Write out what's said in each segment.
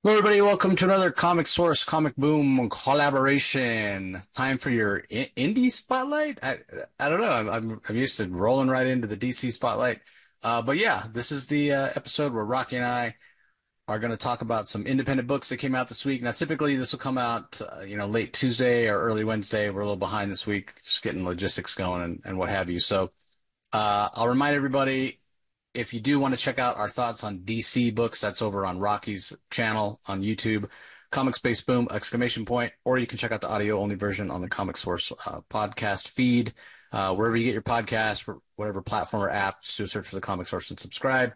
Hello, everybody. Welcome to another Comic Source Comic Boom collaboration. Time for your indie spotlight. I don't know. I'm used to rolling right into the DC spotlight. But yeah, this is the episode where Rocky and I are going to talk about some independent books that came out this week. Now, typically this will come out, late Tuesday or early Wednesday. We're a little behind this week, just getting logistics going and what have you. So, I'll remind everybody, if you do want to check out our thoughts on DC books, that's over on Rocky's channel on YouTube, Comic Space Boom, exclamation point, or you can check out the audio only version on the Comic Source podcast feed. Wherever you get your podcast, whatever platform or app, just do a search for the Comic Source and subscribe.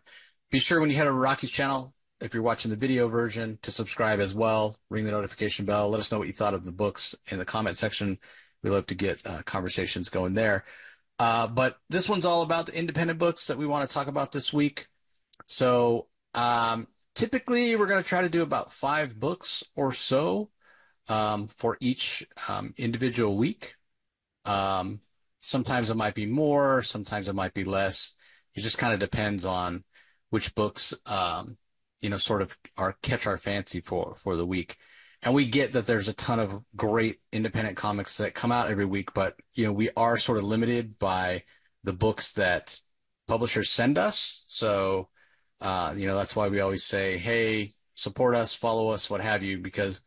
Be sure when you head over to Rocky's channel, if you're watching the video version, to subscribe as well. Ring the notification bell. Let us know what you thought of the books in the comment section. We love to get conversations going there. But this one's all about the independent books that we want to talk about this week. So typically, we're going to try to do about 5 books or so for each individual week. Sometimes it might be more, sometimes it might be less. It just kind of depends on which books, sort of catch our fancy for the week. And we get that there's a ton of great independent comics that come out every week, but we are sort of limited by the books that publishers send us. So, that's why we always say, hey, support us, follow us, what have you, because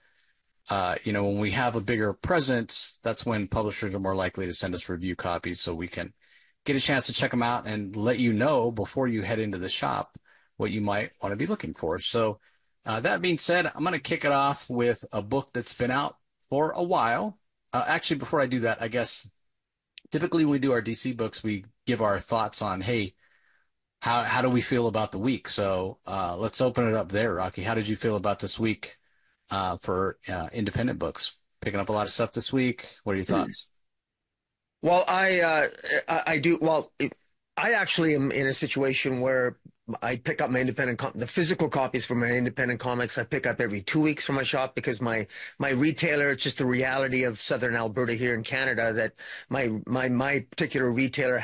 when we have a bigger presence, that's when publishers are more likely to send us review copies so we can get a chance to check them out and let you know before you head into the shop what you might want to be looking for. So, that being said, I'm going to kick it off with a book that's been out for a while. Actually, before I do that, I guess typically when we do our DC books, we give our thoughts on, hey, how do we feel about the week? So let's open it up there, Rocky. How did you feel about this week for independent books? Picking up a lot of stuff this week. What are your thoughts? Well, I do. Well, I actually am in a situation where I pick up my the physical copies for my independent comics. I pick up every 2 weeks from my shop because my retailer, it's just the reality of Southern Alberta here in Canada that my particular retailer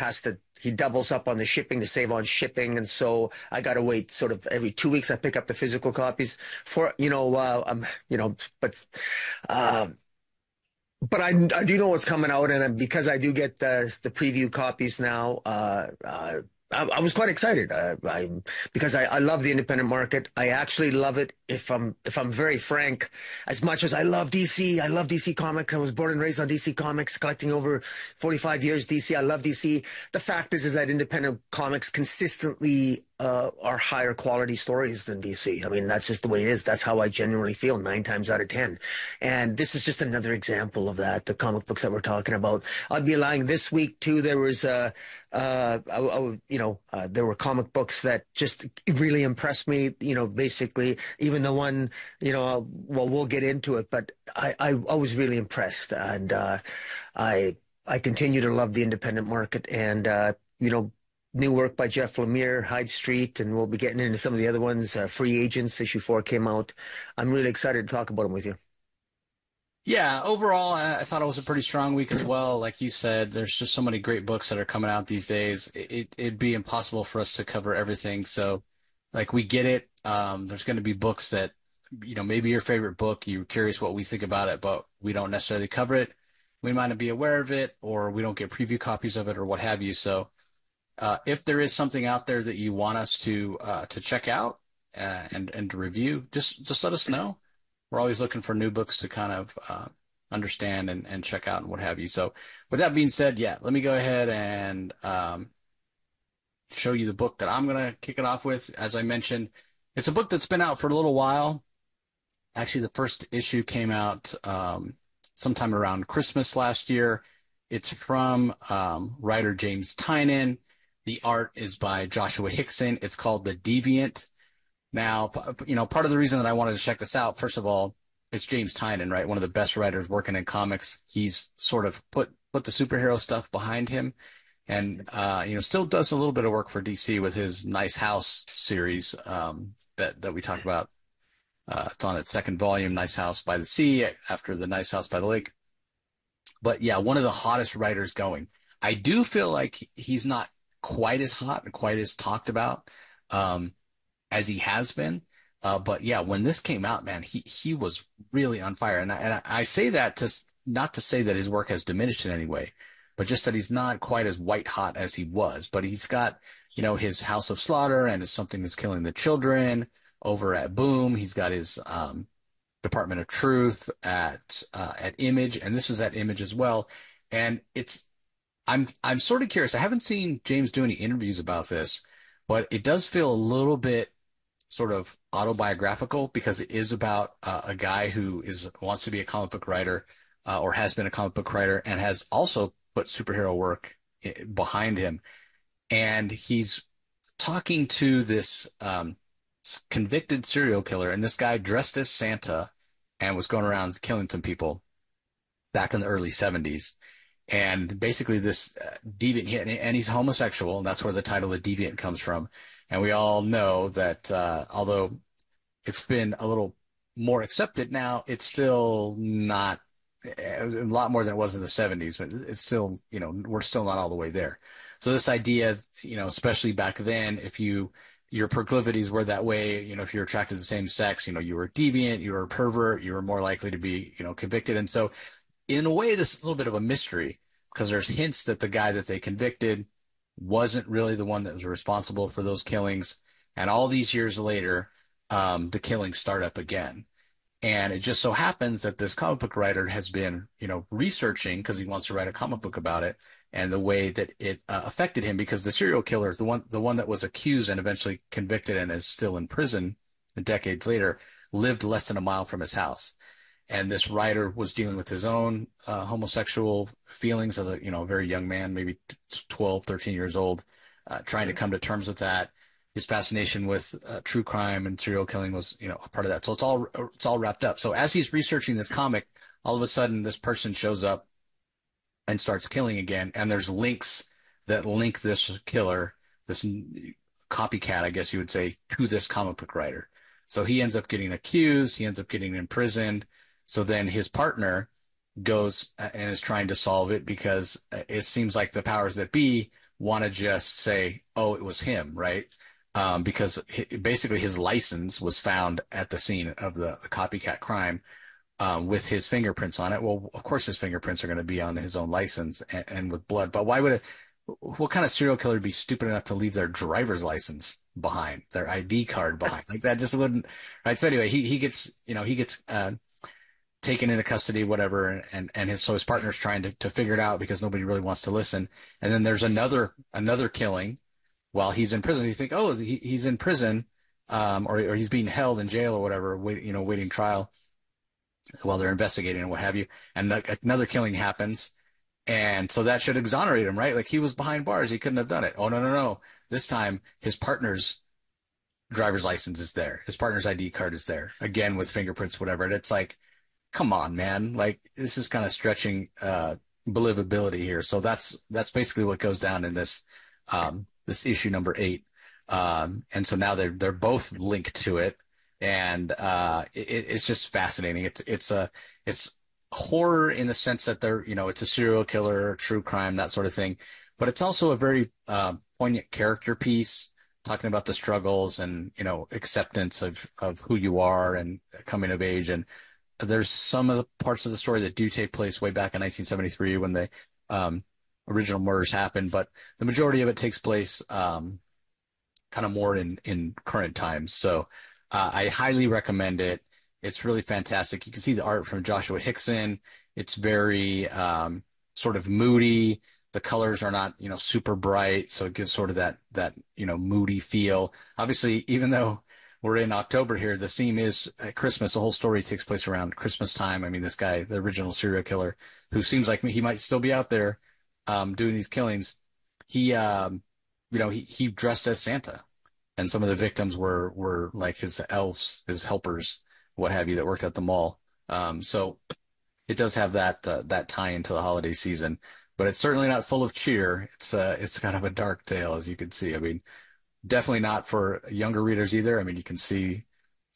he doubles up on the shipping to save on shipping, and so I got to wait sort of every 2 weeks. I pick up the physical copies for but. Uh, but I do know what's coming out, and because I do get the preview copies now, I was quite excited. Because I love the independent market. I actually love it. If I'm very frank, as much as I love DC, I love DC Comics. I was born and raised on DC Comics, collecting over 45 years DC. I love DC. The fact is that independent comics consistently are higher quality stories than DC. I mean, that's just the way it is. That's how I genuinely feel 9 times out of 10. And this is just another example of that, the comic books that we're talking about. I'd be lying. This week, too, there was, there were comic books that just really impressed me, basically, even the one, well, we'll get into it, but I was really impressed. And I continue to love the independent market and, new work by Jeff Lemire, Hyde Street, and we'll be getting into some of the other ones. Free Agents, issue 4 came out. I'm really excited to talk about them with you. Yeah, overall, I thought it was a pretty strong week as well. Like you said, there's just so many great books that are coming out these days. It'd be impossible for us to cover everything. So, like, we get it. There's going to be books that, maybe your favorite book, you're curious what we think about it, but we don't necessarily cover it. We might not be aware of it, or we don't get preview copies of it, or what have you. So, if there is something out there that you want us to check out and to review, just let us know. We're always looking for new books to kind of understand and check out and what have you. So with that being said, yeah, let me go ahead and show you the book that I'm going to kick it off with. As I mentioned, it's a book that's been out for a little while. Actually, the first issue came out sometime around Christmas last year. It's from writer James Tynion. The art is by Joshua Hickson. It's called The Deviant. Now, part of the reason that I wanted to check this out, first of all, it's James Tynion, right? One of the best writers working in comics. He's sort of put the superhero stuff behind him and, still does a little bit of work for DC with his Nice House series that we talked about. It's on its second volume, Nice House by the Sea, after the Nice House by the Lake. But yeah, one of the hottest writers going. I do feel like he's not quite as hot and quite as talked about as he has been. But yeah, when this came out, man, he was really on fire. And I say that not to say that his work has diminished in any way, but just that he's not quite as white hot as he was. But he's got, his House of Slaughter and his Something That's Killing the Children over at Boom. He's got his Department of Truth at Image, and this is at Image as well. And I'm sort of curious. I haven't seen James do any interviews about this, but it does feel a little bit sort of autobiographical because it is about a guy who is wants to be a comic book writer or has been a comic book writer and has also put superhero work behind him. And he's talking to this convicted serial killer, and this guy dressed as Santa and was going around killing some people back in the early 70s. And basically, this deviant, and he's homosexual, and that's where the title "The Deviant" comes from. And we all know that although it's been a little more accepted now, it's still not a lot more than it was in the 70s, but it's still, we're still not all the way there. So this idea, especially back then, if your proclivities were that way, if you're attracted to the same sex, you were deviant, you were a pervert, you were more likely to be, convicted. And so in a way, this is a little bit of a mystery because there's hints that the guy that they convicted wasn't really the one that was responsible for those killings. And all these years later, the killings start up again. And it just so happens that this comic book writer has been, researching because he wants to write a comic book about it and the way that it affected him because the serial killer, the one that was accused and eventually convicted and is still in prison decades later, lived less than a mile from his house. And this writer was dealing with his own homosexual feelings as a very young man, maybe 12, 13 years old, trying to come to terms with that. His fascination with true crime and serial killing was a part of that. So it's all wrapped up. So as he's researching this comic, all of a sudden this person shows up and starts killing again, and there's links that link this killer, this copycat, I guess you would say, to this comic book writer. So he ends up getting accused. He ends up getting imprisoned. So then his partner goes and is trying to solve it because it seems like the powers that be want to just say, oh, it was him, right? Because basically his license was found at the scene of the copycat crime with his fingerprints on it. Well, of course his fingerprints are going to be on his own license and with blood. But what kind of serial killer would be stupid enough to leave their driver's license behind, their ID card behind? Like that just wouldn't, right? So anyway, he gets taken into custody, whatever, and his partner's trying to figure it out because nobody really wants to listen. And then there's another killing while he's in prison. You think, oh, he's in prison, or he's being held in jail or whatever, waiting trial while they're investigating and what have you. And another killing happens, and so that should exonerate him, right? Like he was behind bars, he couldn't have done it. Oh no, no, no! This time his partner's driver's license is there, his partner's ID card is there, again with fingerprints, whatever. And it's like, come on, man. Like this is kind of stretching believability here. So that's basically what goes down in this issue number 8. And so now they're both linked to it, and it's just fascinating. It's horror in the sense that it's a serial killer, true crime, that sort of thing, but it's also a very poignant character piece talking about the struggles and acceptance of who you are and coming of age. And there's some of the parts of the story that do take place way back in 1973 when the original murders happened, but the majority of it takes place kind of more in current times. So I highly recommend it. It's really fantastic. You can see the art from Joshua Hickson. It's very sort of moody. The colors are not, super bright, so it gives sort of that moody feel. Obviously, even though we're in October here, the theme is Christmas. The whole story takes place around Christmas time. I mean, this guy, the original serial killer, who seems like he might still be out there doing these killings. He dressed as Santa, and some of the victims were like his elves, his helpers, what have you, that worked at the mall. So it does have that tie into the holiday season, but it's certainly not full of cheer. It's kind of a dark tale, as you can see. I mean, definitely not for younger readers either. I mean, you can see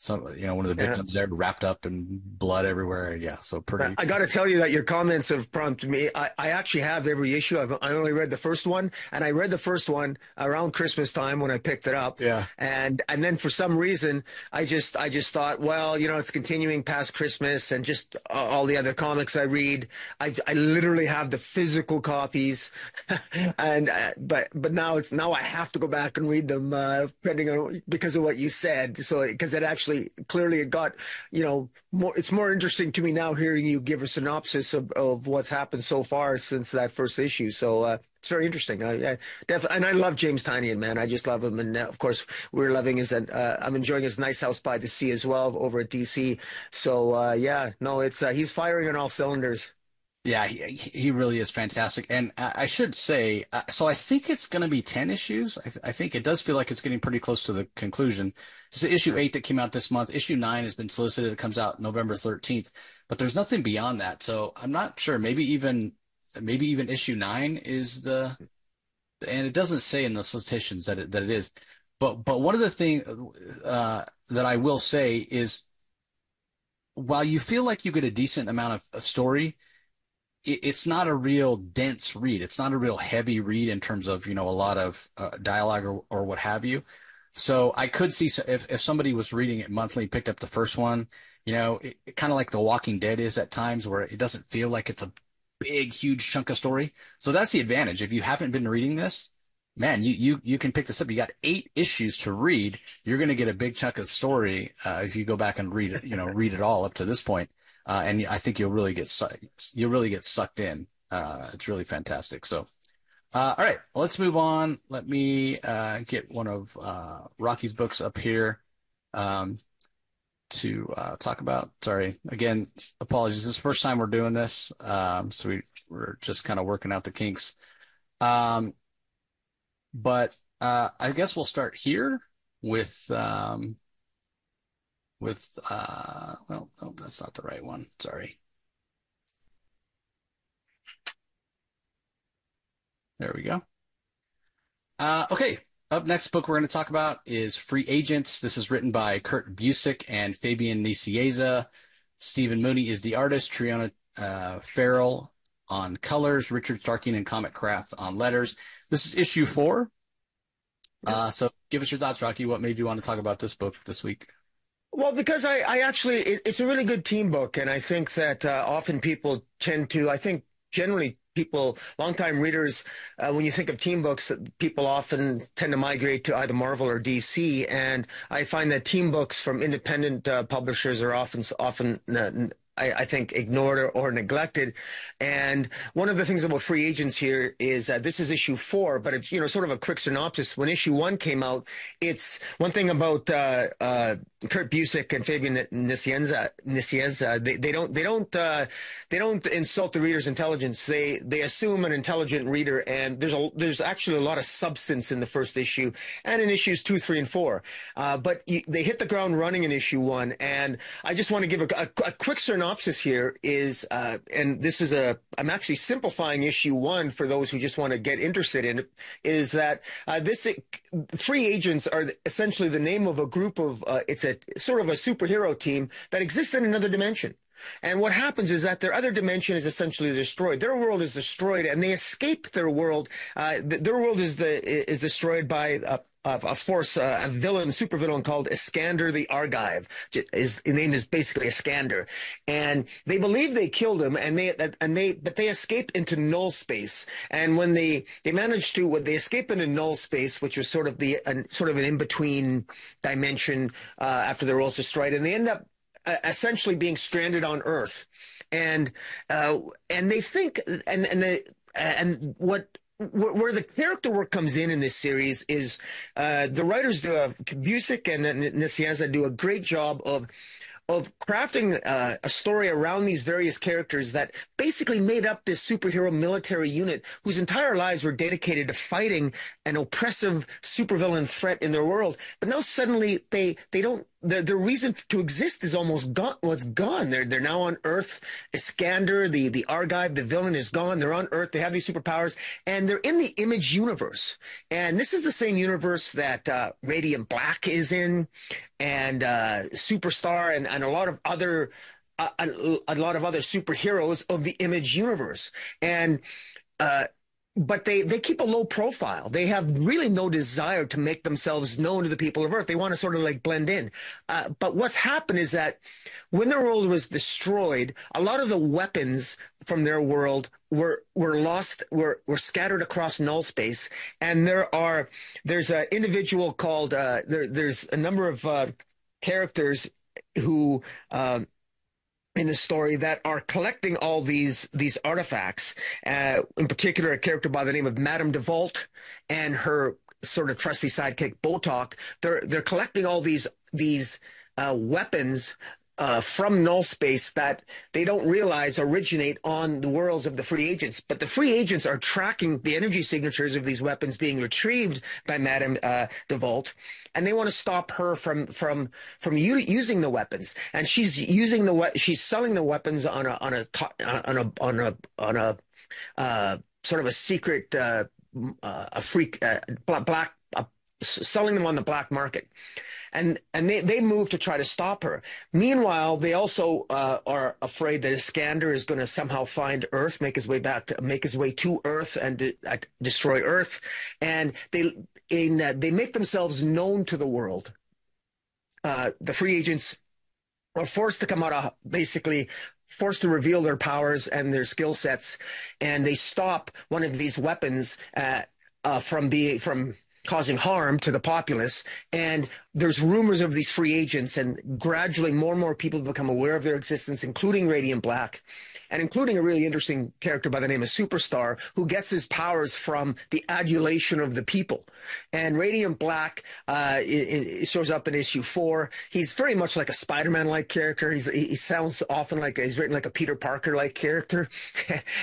some, one of the Yeah. victims there wrapped up in blood everywhere. Yeah, so pretty. I got to tell you that your comments have prompted me. I actually have every issue. I only read the first one, and I read the first one around Christmas time when I picked it up. Yeah. And then for some reason, I just thought, well, it's continuing past Christmas, and just all the other comics I read. I literally have the physical copies, and but now I have to go back and read them, depending on because of what you said. So because it actually clearly it got more. It's more interesting to me now hearing you give a synopsis of what's happened so far since that first issue. So it's very interesting. I definitely, and I love James Tynion, man. I just love him, and of course, we're loving his. I'm enjoying his Nice House by the Sea as well over at DC. So yeah, no, it's he's firing on all cylinders. Yeah, he really is fantastic. And I should say, so I think it's going to be 10 issues. I think it does feel like it's getting pretty close to the conclusion. This is issue 8 that came out this month. Issue 9 has been solicited. It comes out November 13th, but there's nothing beyond that. So I'm not sure. Maybe even issue 9 is and it doesn't say in the solicitations that it is. But one of the things that I will say is, while you feel like you get a decent amount of story, it's not a real dense read. It's not a real heavy read in terms of, a lot of dialogue or what have you. So I could see, if somebody was reading it monthly, picked up the first one, kind of like The Walking Dead is at times, where it doesn't feel like it's a big, huge chunk of story. So that's the advantage. If you haven't been reading this, man, you can pick this up. You got 8 issues to read. You're going to get a big chunk of story if you go back and read it, read it all up to this point. And I think you'll really get sucked in. It's really fantastic. So, all right, let's move on. Let me get one of Rocky's books up here to talk about. Sorry, again, apologies. This is the first time we're doing this, so we're just kind of working out the kinks. But I guess we'll start here with well, oh, that's not the right one. Sorry. There we go. Okay. Up next book we're going to talk about is Free Agents. This is written by Kurt Busiek and Fabian Nicieza. Stephen Mooney is the artist. Triona Farrell on colors. Richard Starkey and Comic Craft on letters. This is issue 4. So give us your thoughts, Rocky. What made you want to talk about this book this week? Well, because I actually, it's a really good team book. And I think that often people tend to, I think generally people, longtime readers, when you think of team books, people often tend to migrate to either Marvel or DC. And I find that team books from independent publishers are often I think ignored or neglected. And one of the things about Free Agents here is this is issue 4, but it's sort of a quick synopsis. When issue 1 came out, it's one thing about Kurt Busiek and Fabian Nicieza. They don't insult the reader's intelligence. They assume an intelligent reader, and there's actually a lot of substance in the first issue and in issues 2, 3, and 4. But they hit the ground running in issue 1, and I just want to give a quick synopsis here is, and this is I'm actually simplifying issue 1 for those who just want to get interested in it, is that Free Agents are essentially the name of a group of, it's a sort of a superhero team that exists in another dimension. And what happens is that their other dimension is essentially destroyed. Their world is destroyed, and they escape their world. Their world is destroyed by a force, a villain, supervillain called Iskander the Argive. His name is basically Iskander, and they believe they killed him, but they escape into null space. And when they escape into null space, which was sort of an in between dimension after their world's destroyed, and they end up essentially being stranded on Earth, and they think and what. Where the character work comes in this series is the writers Busiek and Nicieza do a great job of crafting a story around these various characters that basically made up this superhero military unit whose entire lives were dedicated to fighting an oppressive supervillain threat in their world. But now suddenly they don't their reason to exist is almost gone. What's gone? They're now on Earth. Iskander, the Argive, the villain, is gone. They're on Earth. They have these superpowers, and they're in the Image universe. And this is the same universe that Radiant Black is in, and Superstar, and a lot of other a lot of other superheroes of the Image universe. And but they keep a low profile. They have really no desire to make themselves known to the people of Earth. They want to sort of like blend in. But what's happened is that when their world was destroyed, a lot of the weapons from their world were lost, were scattered across null space. And there's an individual called there's a number of characters who in the story that are collecting all these artifacts. In particular, a character by the name of Madame Devault and her sort of trusty sidekick Botok. They're collecting all these weapons from null space that they don't realize originate on the worlds of the free agents. But the free agents are tracking the energy signatures of these weapons being retrieved by Madame Devault, and they want to stop her from using the weapons. And she's selling the weapons on a sort of a secret a freak black selling them on the black market. And they move to try to stop her. Meanwhile, they also are afraid that Iskander is going to somehow find Earth, make his way to Earth and destroy Earth. And they make themselves known to the world. The free agents are forced to come out of, basically forced to reveal their powers and their skill sets, and they stop one of these weapons from causing harm to the populace. And there's rumors of these free agents, and gradually more and more people become aware of their existence, including Radiant Black, and including a really interesting character by the name of Superstar, who gets his powers from the adulation of the people. And Radiant Black shows up in issue 4. He's very much like a Spider-Man-like character. He sounds often like he's written like a Peter Parker-like character.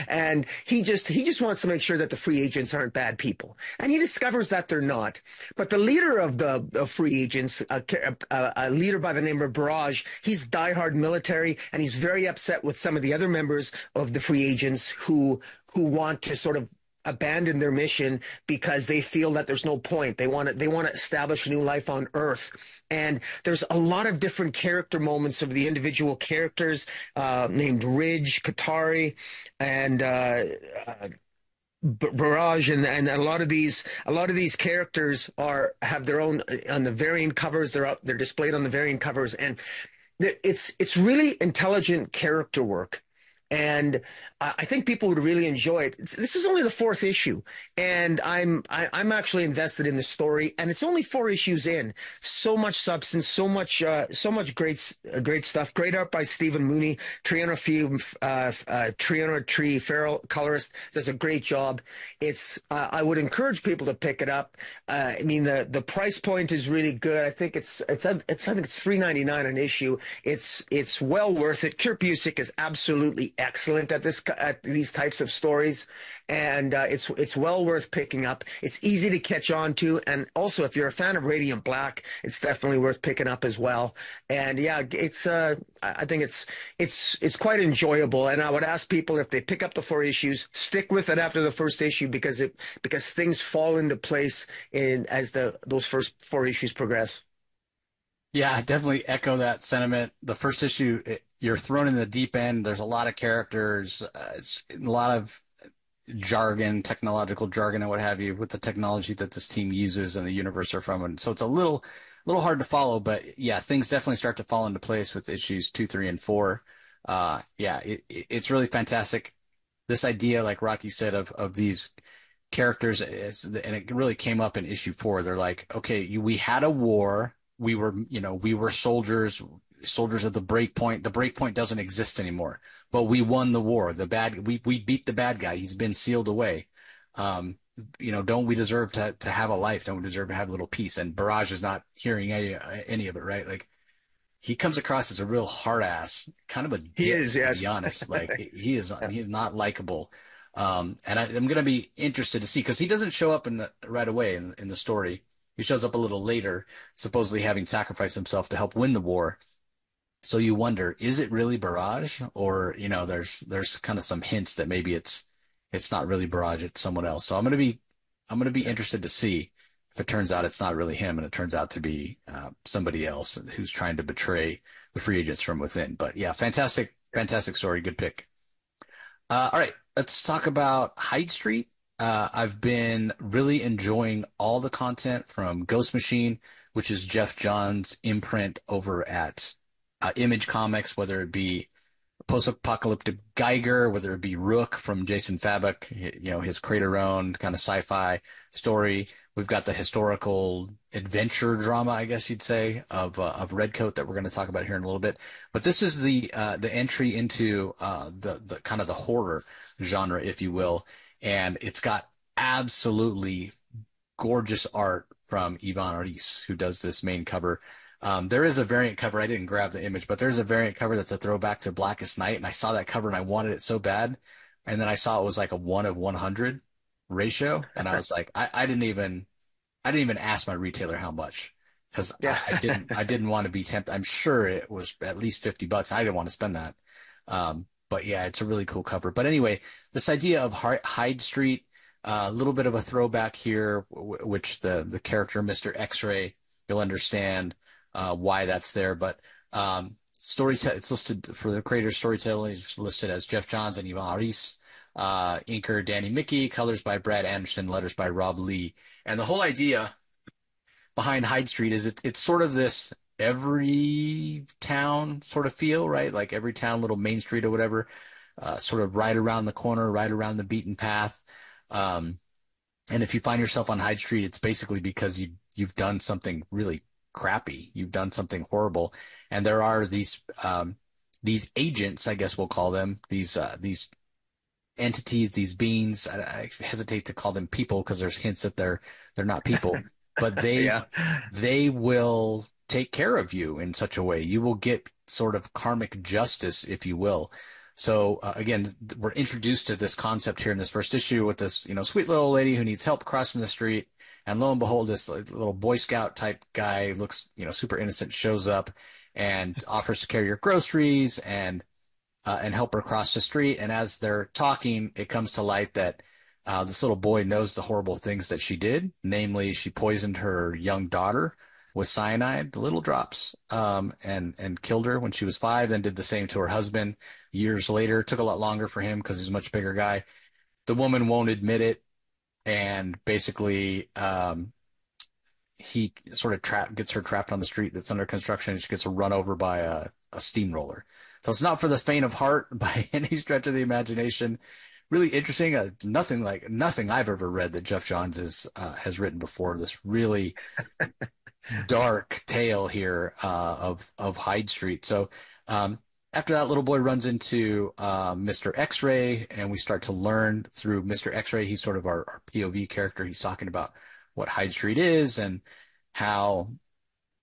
And he just wants to make sure that the free agents aren't bad people. And he discovers that they're not. But the leader of the free agents, a leader by the name of Barrage, he's diehard military, and he's very upset with some of the other members of the free agents who want to sort of abandon their mission because they feel that there's no point. They want to establish a new life on Earth. And there's a lot of different character moments of the individual characters named Ridge, Katari, and Barrage, and a lot of these characters have their own on the variant covers. They're displayed on the variant covers, and it's really intelligent character work. And I think people would really enjoy it. This is only the 4th issue, and I'm actually invested in the story. And it's only 4 issues in. So much substance, so much great stuff. Great art by Stephen Mooney. Triana Tree Farrell, colorist, does a great job. I would encourage people to pick it up. I mean, the price point is really good. I think it's $3.99 an issue. It's well worth it. Kurt Busiek is absolutely excellent at these types of stories, and it's well worth picking up. It's easy to catch on to, and also if you're a fan of Radiant Black, it's definitely worth picking up as well. And yeah, I think it's quite enjoyable. And I would ask people, if they pick up the 4 issues, stick with it after the first issue, because things fall into place as those first 4 issues progress. Yeah, I definitely echo that sentiment. The first issue, you're thrown in the deep end. There's a lot of characters, it's a lot of jargon, technological jargon, and what have you, with the technology that this team uses and the universe they're from. And so it's a little hard to follow, but yeah, things definitely start to fall into place with issues 2, 3, and 4. Yeah, it's really fantastic. This idea, like Rocky said, of these characters, and it really came up in issue 4. They're like, okay, we had a war. We were soldiers of the Breakpoint. The Breakpoint doesn't exist anymore, but we won the war. We beat the bad guy. He's been sealed away. Don't we deserve to have a life? Don't we deserve to have a little peace? And Barrage is not hearing any of it, right? Like, he comes across as a real hard ass, kind of a dick, He is, yes. to be honest. Like, he's not likable. And I'm going to be interested to see, because he doesn't show up right away in the story. He shows up a little later, supposedly having sacrificed himself to help win the war. So you wonder, is it really Barrage? Or, there's kind of some hints that maybe it's not really Barrage, it's someone else. So I'm gonna be interested to see if it turns out it's not really him and it turns out to be somebody else who's trying to betray the free agents from within. But yeah, fantastic, fantastic story, good pick. All right, let's talk about Hyde Street. I've been really enjoying all the content from Ghost Machine, which is Jeff Johns' imprint over at Image Comics, whether it be post-apocalyptic Geiger, whether it be Rook from Jason Fabok, his creator-owned kind of sci-fi story. We've got the historical adventure drama, I guess you'd say, of Redcoat that we're going to talk about here in a little bit. But this is the entry into the kind of the horror genre, if you will, and it's got absolutely gorgeous art from Ivan Reis, who does this main cover. There is a variant cover. I didn't grab the image, but there's a variant cover that's a throwback to Blackest Night, and I saw that cover and I wanted it so bad. And then I saw it was like a 1 of 100 ratio, and I was like, I didn't even ask my retailer how much because Yeah. I didn't want to be tempted. I'm sure it was at least $50. I didn't want to spend that. But yeah, it's a really cool cover. But anyway, this idea of Hyde Street, a little bit of a throwback here, which the character Mr. X-Ray, you'll understand why that's there. But it's listed for the creator's storytelling is listed as Jeff Johns and Ivan Reis. Inker Danny Mickey, colors by Brad Anderson, letters by Rob Lee. And the whole idea behind Hyde Street is it's sort of this every town sort of feel, right? Like every town, little main street or whatever, sort of right around the corner, right around the beaten path. Um, and if you find yourself on Hyde Street, it's basically because you've done something really crappy. You've done something horrible, and there are these agents, I guess we'll call them, these entities, these beings. I hesitate to call them people because there's hints that they're not people, but they Yeah. they will take care of you in such a way. You will get sort of karmic justice, if you will. So again, we're introduced to this concept here in this first issue with this, sweet little lady who needs help crossing the street, and lo and behold, this little Boy Scout type guy looks, super innocent, shows up and offers to carry your groceries and help her cross the street. And as they're talking, it comes to light that this little boy knows the horrible things that she did. Namely, she poisoned her young daughter with cyanide, the little drops, and killed her when she was 5. Then did the same to her husband years later. Took a lot longer for him because he's a much bigger guy. The woman won't admit it, and basically he sort of gets her trapped on the street that's under construction, and she gets run over by a steamroller. So it's not for the faint of heart by any stretch of the imagination. Really interesting. Nothing I've ever read that Jeff Johns has written before. This really dark tale here of Hyde Street. So after that, little boy runs into Mr. X-Ray, and we start to learn through Mr. X-Ray. He's sort of our POV character. He's talking about what Hyde Street is and how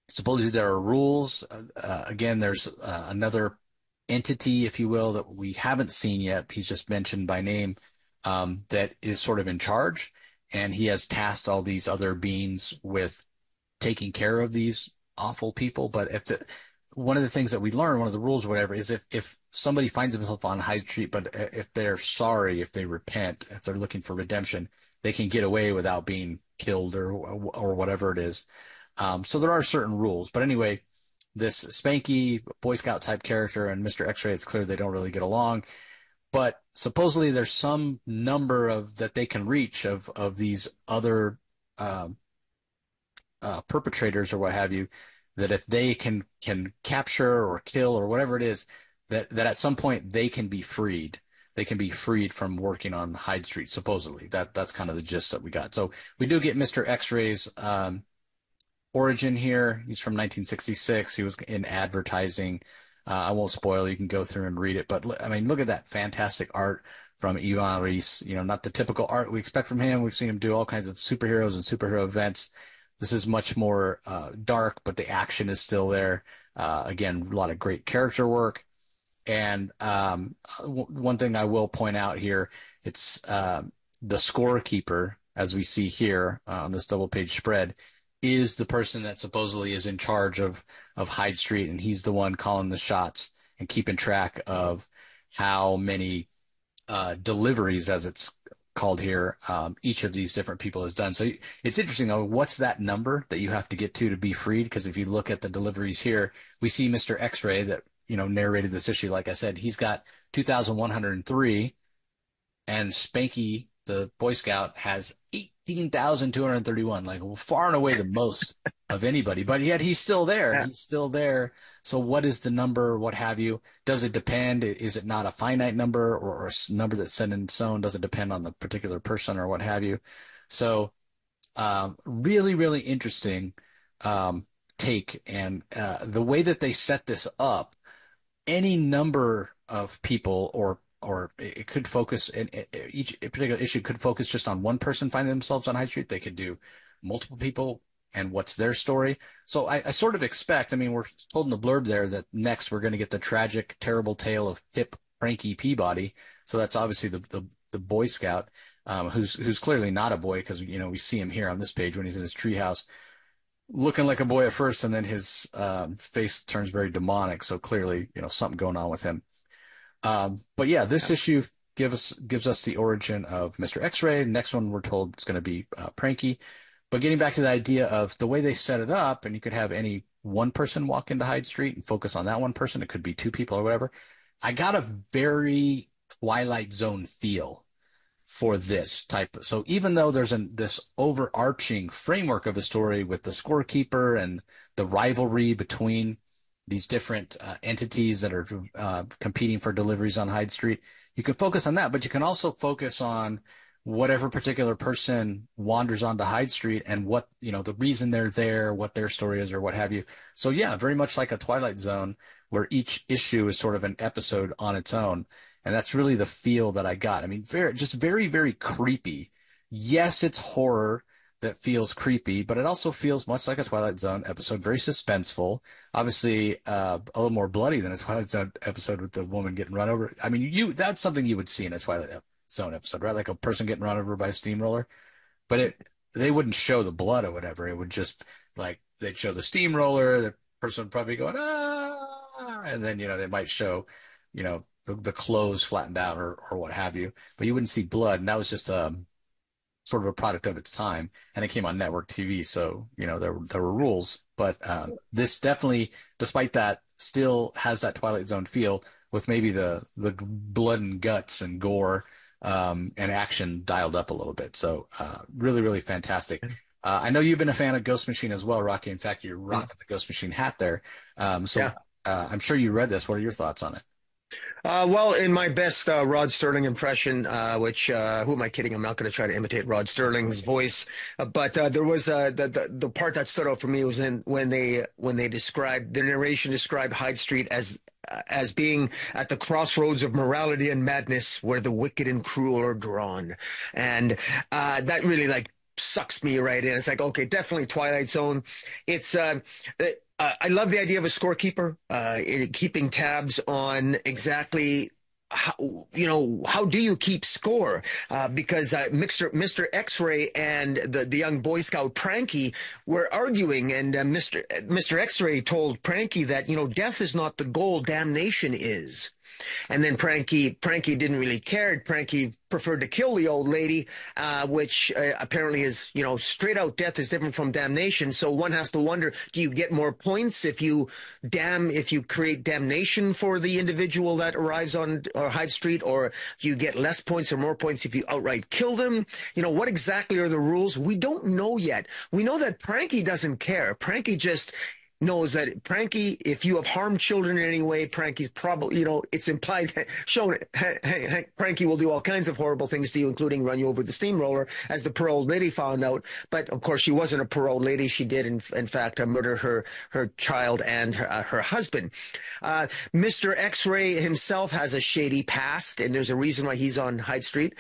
supposedly there are rules. Again, there's another entity, if you will, that we haven't seen yet. He's just mentioned by name, that is sort of in charge, and he has tasked all these other beings with taking care of these awful people. But one of the things that we learn, one of the rules or whatever, is if somebody finds themselves on High Street, but if they're sorry, if they repent, if they're looking for redemption, they can get away without being killed or whatever it is. So there are certain rules. But anyway, this Spanky Boy Scout type character and Mr. X-Ray, it's clear they don't really get along. But supposedly there's some number of that they can reach of these other perpetrators or what have you, that if they can capture or kill or whatever it is, that at some point they can be freed. They can be freed from working on Hyde Street, supposedly. That's kind of the gist that we got. So we do get Mr. X-Ray's origin here. He's from 1966. He was in advertising. I won't spoil. You can go through and read it. But I mean, look at that fantastic art from Ivan Reis. Not the typical art we expect from him. We've seen him do all kinds of superheroes and superhero events. This is much more dark, but the action is still there. Again, a lot of great character work. And one thing I will point out here, it's the scorekeeper, as we see here on this double page spread, is the person that supposedly is in charge of Hyde Street, and he's the one calling the shots and keeping track of how many deliveries, as it's called here, each of these different people has done. So it's interesting, though, what's that number that you have to get to be freed? Because if you look at the deliveries here, we see Mr. X-Ray that, narrated this issue. Like I said, he's got 2,103, and Spanky, the Boy Scout, has 18,231, like far and away the most of anybody. But yet he's still there. Yeah. He's still there. So what is the number? What have you? Does it depend? Is it not a finite number, or a number that's set in stone? Does it depend on the particular person or what have you? So really, really interesting take. And the way that they set this up, any number of people, or it could focus in each particular issue could focus just on one person finding themselves on High Street. They could do multiple people and what's their story. So I sort of expect, I mean, we're told in the blurb there that next we're going to get the tragic, terrible tale of Hip Frankie Peabody. So that's obviously the Boy Scout, who's clearly not a boy, because we see him here on this page when he's in his treehouse, looking like a boy at first, and then his face turns very demonic. So clearly, something going on with him. But yeah, this issue gives us the origin of Mr. X-Ray. The next one we're told it's going to be Pranky. But getting back to the idea of the way they set it up, and you could have any one person walk into Hyde Street and focus on that one person. It could be two people or whatever. I got a very Twilight Zone feel for this type. So even though there's this overarching framework of a story with the scorekeeper and the rivalry between these different entities that are competing for deliveries on Hyde Street, you can focus on that, but you can also focus on whatever particular person wanders onto Hyde Street and what, the reason they're there, what their story is, or what have you. So yeah, very much like a Twilight Zone, where each issue is sort of an episode on its own. And that's really the feel that I got. I mean, very, very creepy. Yes, it's horror that feels creepy, but it also feels much like a Twilight Zone episode, very suspenseful. Obviously, a little more bloody than a Twilight Zone episode with the woman getting run over. I mean, that's something you would see in a Twilight Zone episode, right? Like a person getting run over by a steamroller. But they wouldn't show the blood or whatever. It would just, like, they'd show the steamroller, the person would probably going, ah, and then, they might show, the clothes flattened out or what have you. But you wouldn't see blood. And that was just sort of a product of its time, and it came on network TV, so there were rules. But this definitely, despite that, still has that Twilight Zone feel, with maybe the blood and guts and gore and action dialed up a little bit. So really, really fantastic. I know you've been a fan of Ghost Machine as well, Rocky. In fact, you're rocking the Ghost Machine hat there. I'm sure you read this. What are your thoughts on it? Well, in my best Rod Sterling impression, which who am I kidding? I'm not going to try to imitate Rod Sterling's voice, but there was the part that stood out for me was when they described, the narration described Hyde Street as being at the crossroads of morality and madness, where the wicked and cruel are drawn, and that really sucks me right in. It's like, okay, definitely Twilight Zone. It's I love the idea of a scorekeeper, keeping tabs on exactly how do you keep score? Because Mr. X-Ray and the young Boy Scout Pranky were arguing, and Mr. X-Ray told Pranky that death is not the goal, damnation is. And then Pranky didn't really care. Pranky preferred to kill the old lady, which apparently is, straight out death is different from damnation. So one has to wonder, do you get more points if you create damnation for the individual that arrives on Hyde Street, or do you get less points or more points if you outright kill them? What exactly are the rules? We don't know yet. We know that Pranky doesn't care. Pranky just knows that Pranky, if you have harmed children in any way, Pranky's probably, it's implied, shown, Pranky will do all kinds of horrible things to you, including run you over with the steamroller, as the poor old lady found out. But of course, she wasn't a poor old lady. She did, in fact, murder her child and her husband. Mr. X-Ray himself has a shady past, and there's a reason why he's on Hyde Street.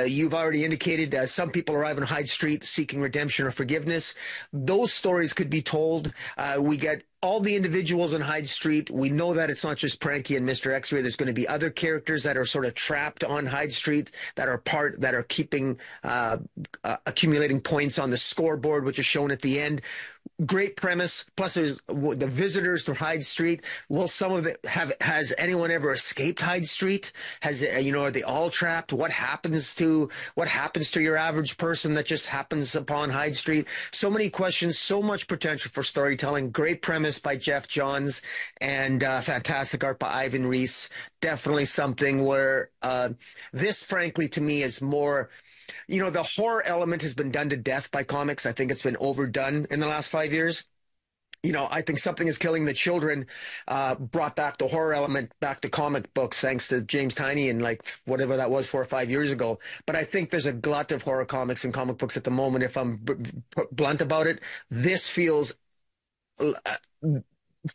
You've already indicated some people arrive on Hyde Street seeking redemption or forgiveness. Those stories could be told. We get all the individuals in Hyde Street. We know that it's not just Pranky and Mr. X-Ray. There's going to be other characters that are sort of trapped on Hyde Street that are keeping accumulating points on the scoreboard, which is shown at the end. Great premise. Plus, there's the visitors to Hyde Street. Will some of it has anyone ever escaped Hyde Street? Are they all trapped? What happens to your average person that just happens upon Hyde Street? So many questions, so much potential for storytelling. Great premise by Jeff Johns, and fantastic art by Ivan Reis. Definitely something where this, frankly, to me is more. The horror element has been done to death by comics. I think it's been overdone in the last 5 years. I think Something is Killing the Children brought back the horror element back to comic books thanks to James Tynion, like whatever that was 4 or 5 years ago. But I think there's a glut of horror comics and comic books at the moment. If I'm blunt about it, this feels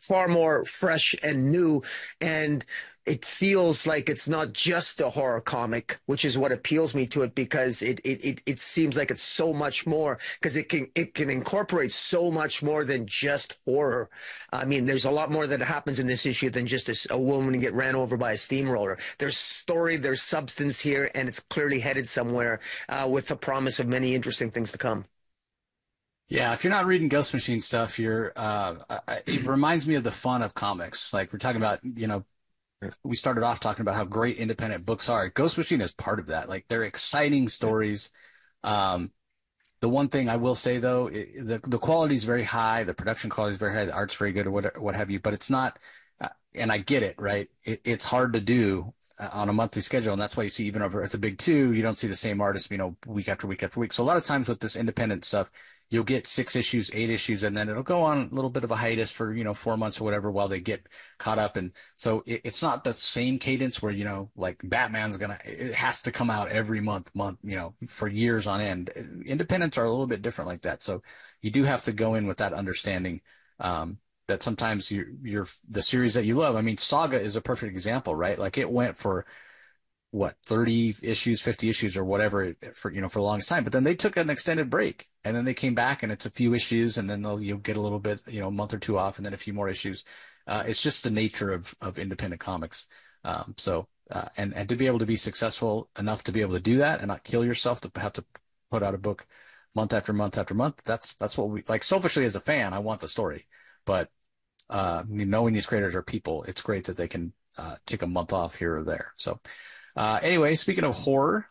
far more fresh and new, and it feels like it's not just a horror comic, which is what appeals me to it, because it seems like it's so much more, because it can incorporate so much more than just horror. I mean, there's a lot more that happens in this issue than just a woman get ran over by a steamroller. There's story, there's substance here, and it's clearly headed somewhere with the promise of many interesting things to come. Yeah, if you're not reading Ghost Machine stuff, it reminds me of the fun of comics. Like we're talking about, we started off talking about how great independent books are. Ghost Machine is part of that. Like they're exciting stories. The one thing I will say though, the quality is very high, the production quality is very high, the art's very good, or what have you. But it's not, and I get it, right? It's hard to do on a monthly schedule, and that's why you see even over it's a big two, you don't see the same artist, week after week after week. So a lot of times with this independent stuff, you'll get 6 issues, 8 issues, and then it'll go on a little bit of a hiatus for 4 months or whatever while they get caught up. And so it's not the same cadence where like Batman's it has to come out every month, for years on end. Independents are a little bit different like that, so you do have to go in with that understanding. That sometimes you're the series that you love. I mean, Saga is a perfect example, right? Like it went for what, 30 issues, 50 issues or whatever for the longest time, but then they took an extended break and then they came back and it's a few issues and then you'll get a little bit, a month or two off and then a few more issues. It's just the nature of independent comics. And to be able to be successful enough to be able to do that and not kill yourself to have to put out a book month after month after month. That's what we like. Selfishly as a fan, I want the story. But knowing these creators are people, it's great that they can take a month off here or there. So anyway, speaking of horror,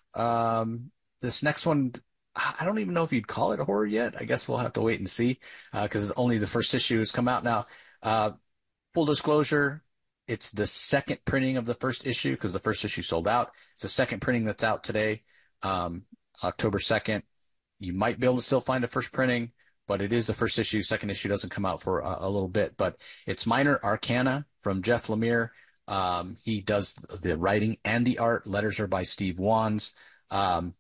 this next one, I don't even know if you'd call it horror yet. I guess we'll have to wait and see because only the first issue has come out now. Full disclosure, it's the second printing of the first issue because the first issue sold out. It's the second printing that's out today, October 2nd. You might be able to still find a first printing, but it is the first issue. Second issue doesn't come out for a little bit, but it's Minor Arcana from Jeff Lemire. He does the writing and the art. Letters are by Steve Wands.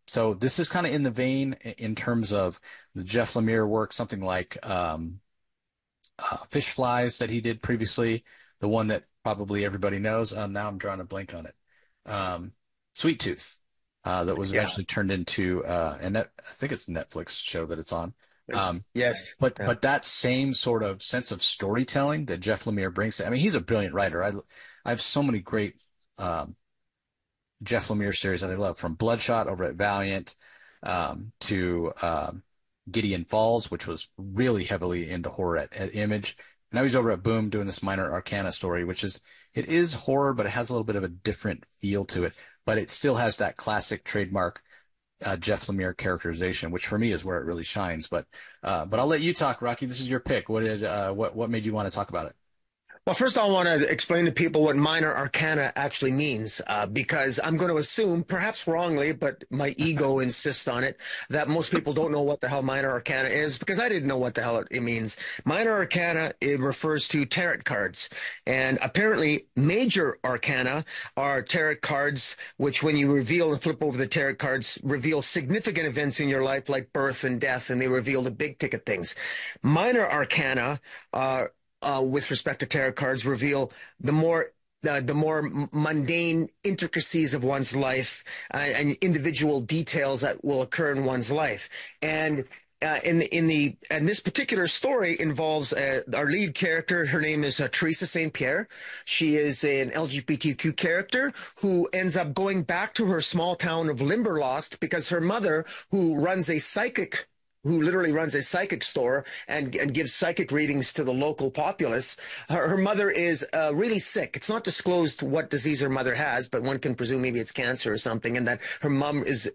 So this is kind of in the vein in terms of the Jeff Lemire work, something like Fish Flies that he did previously, the one that probably everybody knows. Now I'm drawing a blank on it. Sweet Tooth, that was eventually turned into I think it's a Netflix show that it's on. Yes. But that same sort of sense of storytelling that Jeff Lemire brings. I mean, he's a brilliant writer. I have so many great Jeff Lemire series that I love, from Bloodshot over at Valiant to Gideon Falls, which was really heavily into horror at Image. Now he's over at Boom doing this Minor Arcana story, it is horror, but it has a little bit of a different feel to it. But it still has that classic trademark Jeff Lemire characterization, which for me is where it really shines. But I'll let you talk, Rocky. This is your pick. What made you want to talk about it? Well, first I want to explain to people what Minor Arcana actually means, because I'm going to assume, perhaps wrongly, but my ego insists on it, that most people don't know what the hell Minor Arcana is, because I didn't know what the hell it means. Minor Arcana, it refers to tarot cards, and apparently Major Arcana are tarot cards which, when you reveal and flip over the tarot cards, reveal significant events in your life like birth and death, and they reveal the big ticket things. Minor Arcana with respect to tarot cards, reveal the more mundane intricacies of one's life and individual details that will occur in one's life. And and this particular story involves our lead character. Her name is Teresa St. Pierre. She is an LGBTQ character who ends up going back to her small town of Limberlost because her mother, who literally runs a psychic store and gives psychic readings to the local populace. Her mother is really sick. It's not disclosed what disease her mother has, but one can presume maybe it's cancer or something, and that her mom is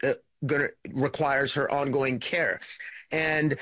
requires her ongoing care. And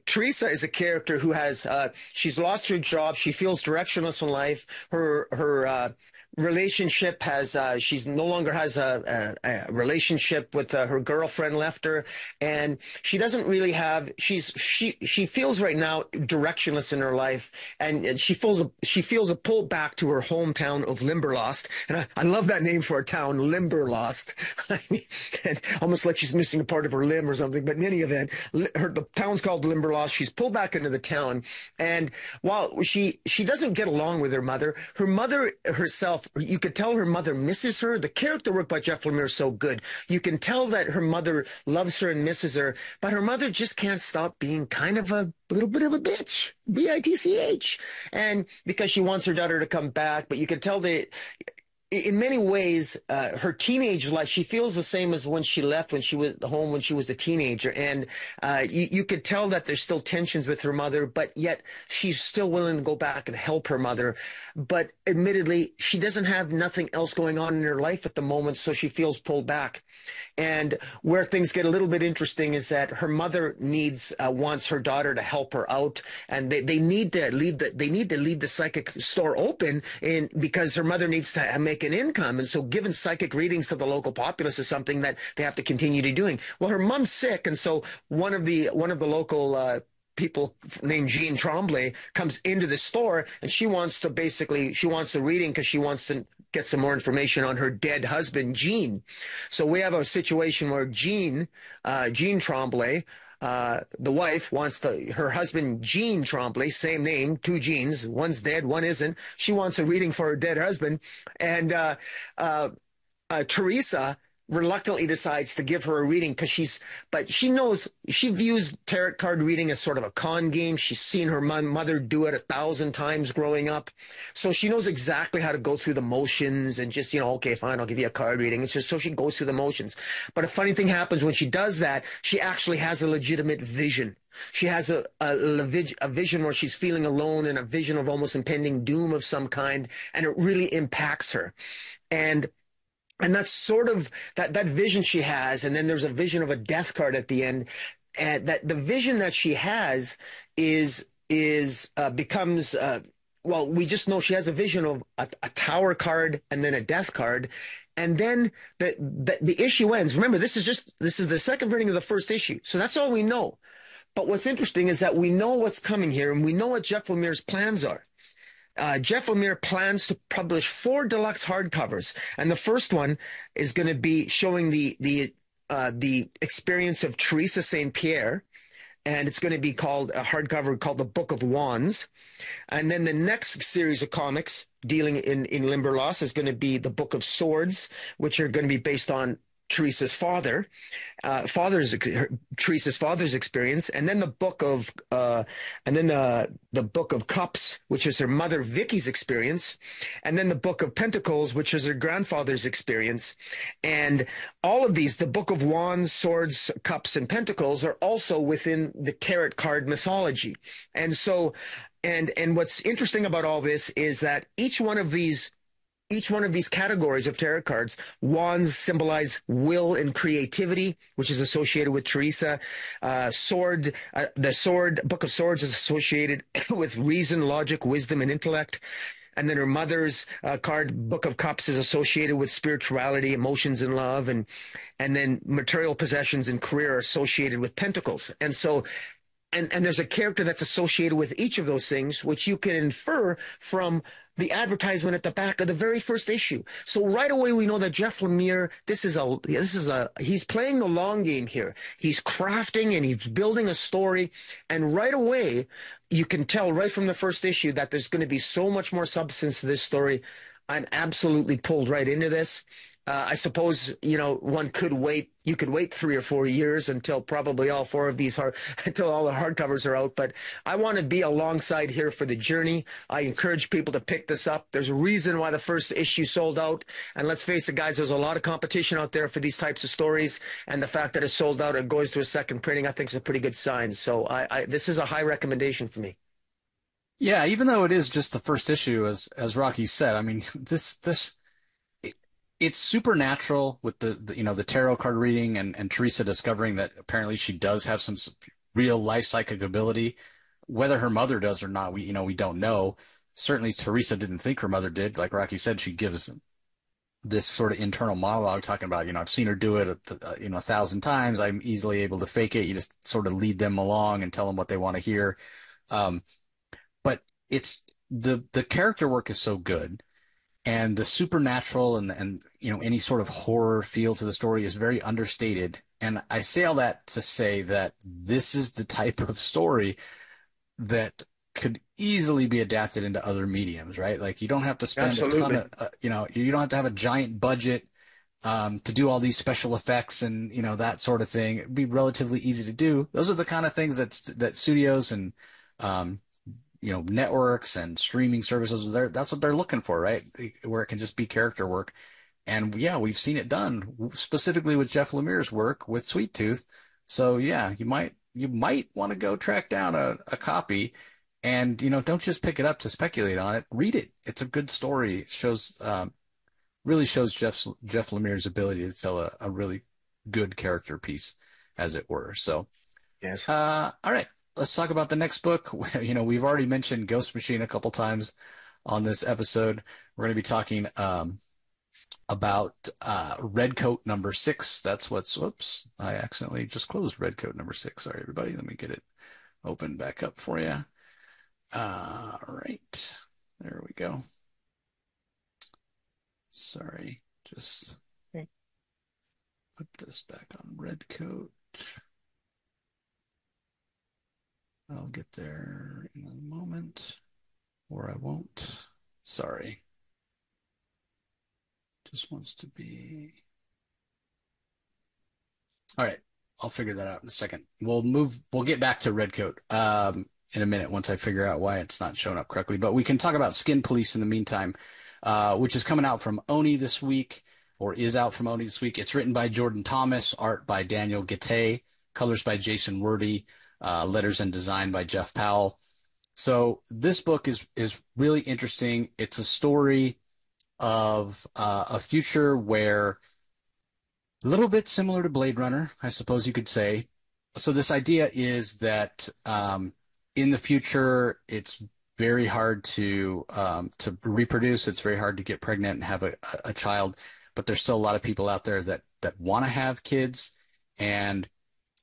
Teresa is a character who has she's lost her job. She feels directionless in life. Her relationship has she's no longer has a relationship with her girlfriend left her, and she doesn't really have she feels right now directionless in her life, and she feels a pull back to her hometown of Limberlost. And I love that name for a town, Limberlost. I mean, and almost like she's missing a part of her limb or something. But in any event, the town's called Limberlost. She's pulled back into the town, and while she doesn't get along with her mother herself, you could tell her mother misses her. The character work by Jeff Lemire is so good. You can tell that her mother loves her and misses her, but her mother just can't stop being kind of a little bit of a bitch, bitch, and because she wants her daughter to come back. But you can tell that in many ways, her teenage life, she feels the same as when she left, when she was home, when she was a teenager. And you could tell that there's still tensions with her mother, but yet she's still willing to go back and help her mother. But admittedly, she doesn't have nothing else going on in her life at the moment, so she feels pulled back. And where things get a little bit interesting is that her mother wants her daughter to help her out, and they need to leave the psychic store open because her mother needs to make an income. And so giving psychic readings to the local populace is something that they have to continue to doing. Well, her mom's sick, and so one of the local people named Jean Tremblay comes into the store, and she wants the reading because she wants to get some more information on her dead husband, Jean. So we have a situation where Jean Tremblay, the wife, wants her husband, Jean Tremblay, same name, two Jeans, one's dead, one isn't. She wants a reading for her dead husband. And Teresa reluctantly decides to give her a reading but she views tarot card reading as sort of a con game. She's seen her mother do it 1,000 times growing up. So she knows exactly how to go through the motions and just, okay, fine, I'll give you a card reading. It's just so she goes through the motions. But a funny thing happens when she does that. She actually has a legitimate vision. She has a vision where she's feeling alone, and a vision of almost impending doom of some kind. And it really impacts her. And that's sort of that vision she has. And then there's a vision of a death card at the end. And that the vision that she has becomes we just know she has a vision of a tower card and then a death card. And then the issue ends. Remember, this is the second printing of the first issue. So that's all we know. But what's interesting is that we know what's coming here, and we know what Jeff Lemire's plans are. Jeff Lemire plans to publish 4 deluxe hardcovers, and the first one is going to be showing the experience of Teresa St. Pierre, and it's going to be called a hardcover called The Book of Wands. And then the next series of comics dealing in Limberlost is going to be The Book of Swords, which are going to be based on Teresa's Teresa's father's experience, and then the book of the Book of Cups, which is her mother Vicky's experience, and then the Book of Pentacles, which is her grandfather's experience. And all of these, the Book of Wands, Swords, Cups, and Pentacles, are also within the tarot card mythology. And so, and what's interesting about all this is that each one of these categories of tarot cards, wands symbolize will and creativity, which is associated with Teresa. The Book of Swords is associated with reason, logic, wisdom, and intellect. And then her mother's card, Book of Cups, is associated with spirituality, emotions, and love. And then material possessions and career are associated with Pentacles. And so, and there's a character that's associated with each of those things, which you can infer from the advertisement at the back of the very first issue. So right away we know that Jeff Lemire, he's playing the long game here. He's crafting and he's building a story, and right away you can tell right from the first issue that there's going to be so much more substance to this story. I'm absolutely pulled right into this. I suppose, one could wait. You could wait 3 or 4 years until probably all four of these until all the hardcovers are out. But I want to be alongside here for the journey. I encourage people to pick this up. There's a reason why the first issue sold out. And let's face it, guys, there's a lot of competition out there for these types of stories. And the fact that it's sold out and goes to a second printing, I think is a pretty good sign. So this is a high recommendation for me. Yeah, even though it is just the first issue, as Rocky said, I mean, it, it's supernatural with the tarot card reading and Teresa discovering that apparently she does have some real life psychic ability. Whether her mother does or not, we don't know. Certainly, Teresa didn't think her mother did. Like Rocky said, she gives this sort of internal monologue talking about, I've seen her do it, 1,000 times. I'm easily able to fake it. You just sort of lead them along and tell them what they want to hear. Um, but it's the character work is so good, and the supernatural and any sort of horror feel to the story is very understated. And I say all that to say that this is the type of story that could easily be adapted into other mediums, right? Like you don't have to spend a ton Absolutely. of, you don't have to have a giant budget to do all these special effects and that sort of thing. It'd be relatively easy to do. Those are the kind of things that studios and um, networks and streaming services that's what they're looking for, right? Where it can just be character work. And yeah, we've seen it done specifically with Jeff Lemire's work with Sweet Tooth. So yeah, you might want to go track down a copy and don't just pick it up to speculate on it. Read it. It's a good story. It shows really shows Jeff Lemire's ability to tell a really good character piece, as it were. So Yes. all right, let's talk about the next book. We've already mentioned Ghost Machine a couple times on this episode. We're going to be talking about Redcoat number 6. Whoops, I accidentally just closed Redcoat number 6. Sorry, everybody. Let me get it open back up for you. Right. There we go. Sorry. Just put this back on Redcoat. I'll get there in a moment, or I won't. Sorry. Just wants to be. All right. I'll figure that out in a second. We'll get back to Redcoat in a minute once I figure out why it's not showing up correctly. But we can talk about Skin Police in the meantime, which is coming out from Oni this week, or is out from Oni this week. It's written by Jordan Thomas, art by Daniel Gattei, colors by Jason Wordie, letters and design by Jeff Powell. So this book is really interesting. It's a story of a future where a little bit similar to Blade Runner, I suppose you could say. So this idea is that in the future, it's very hard to reproduce. It's very hard to get pregnant and have a child, but there's still a lot of people out there that want to have kids, and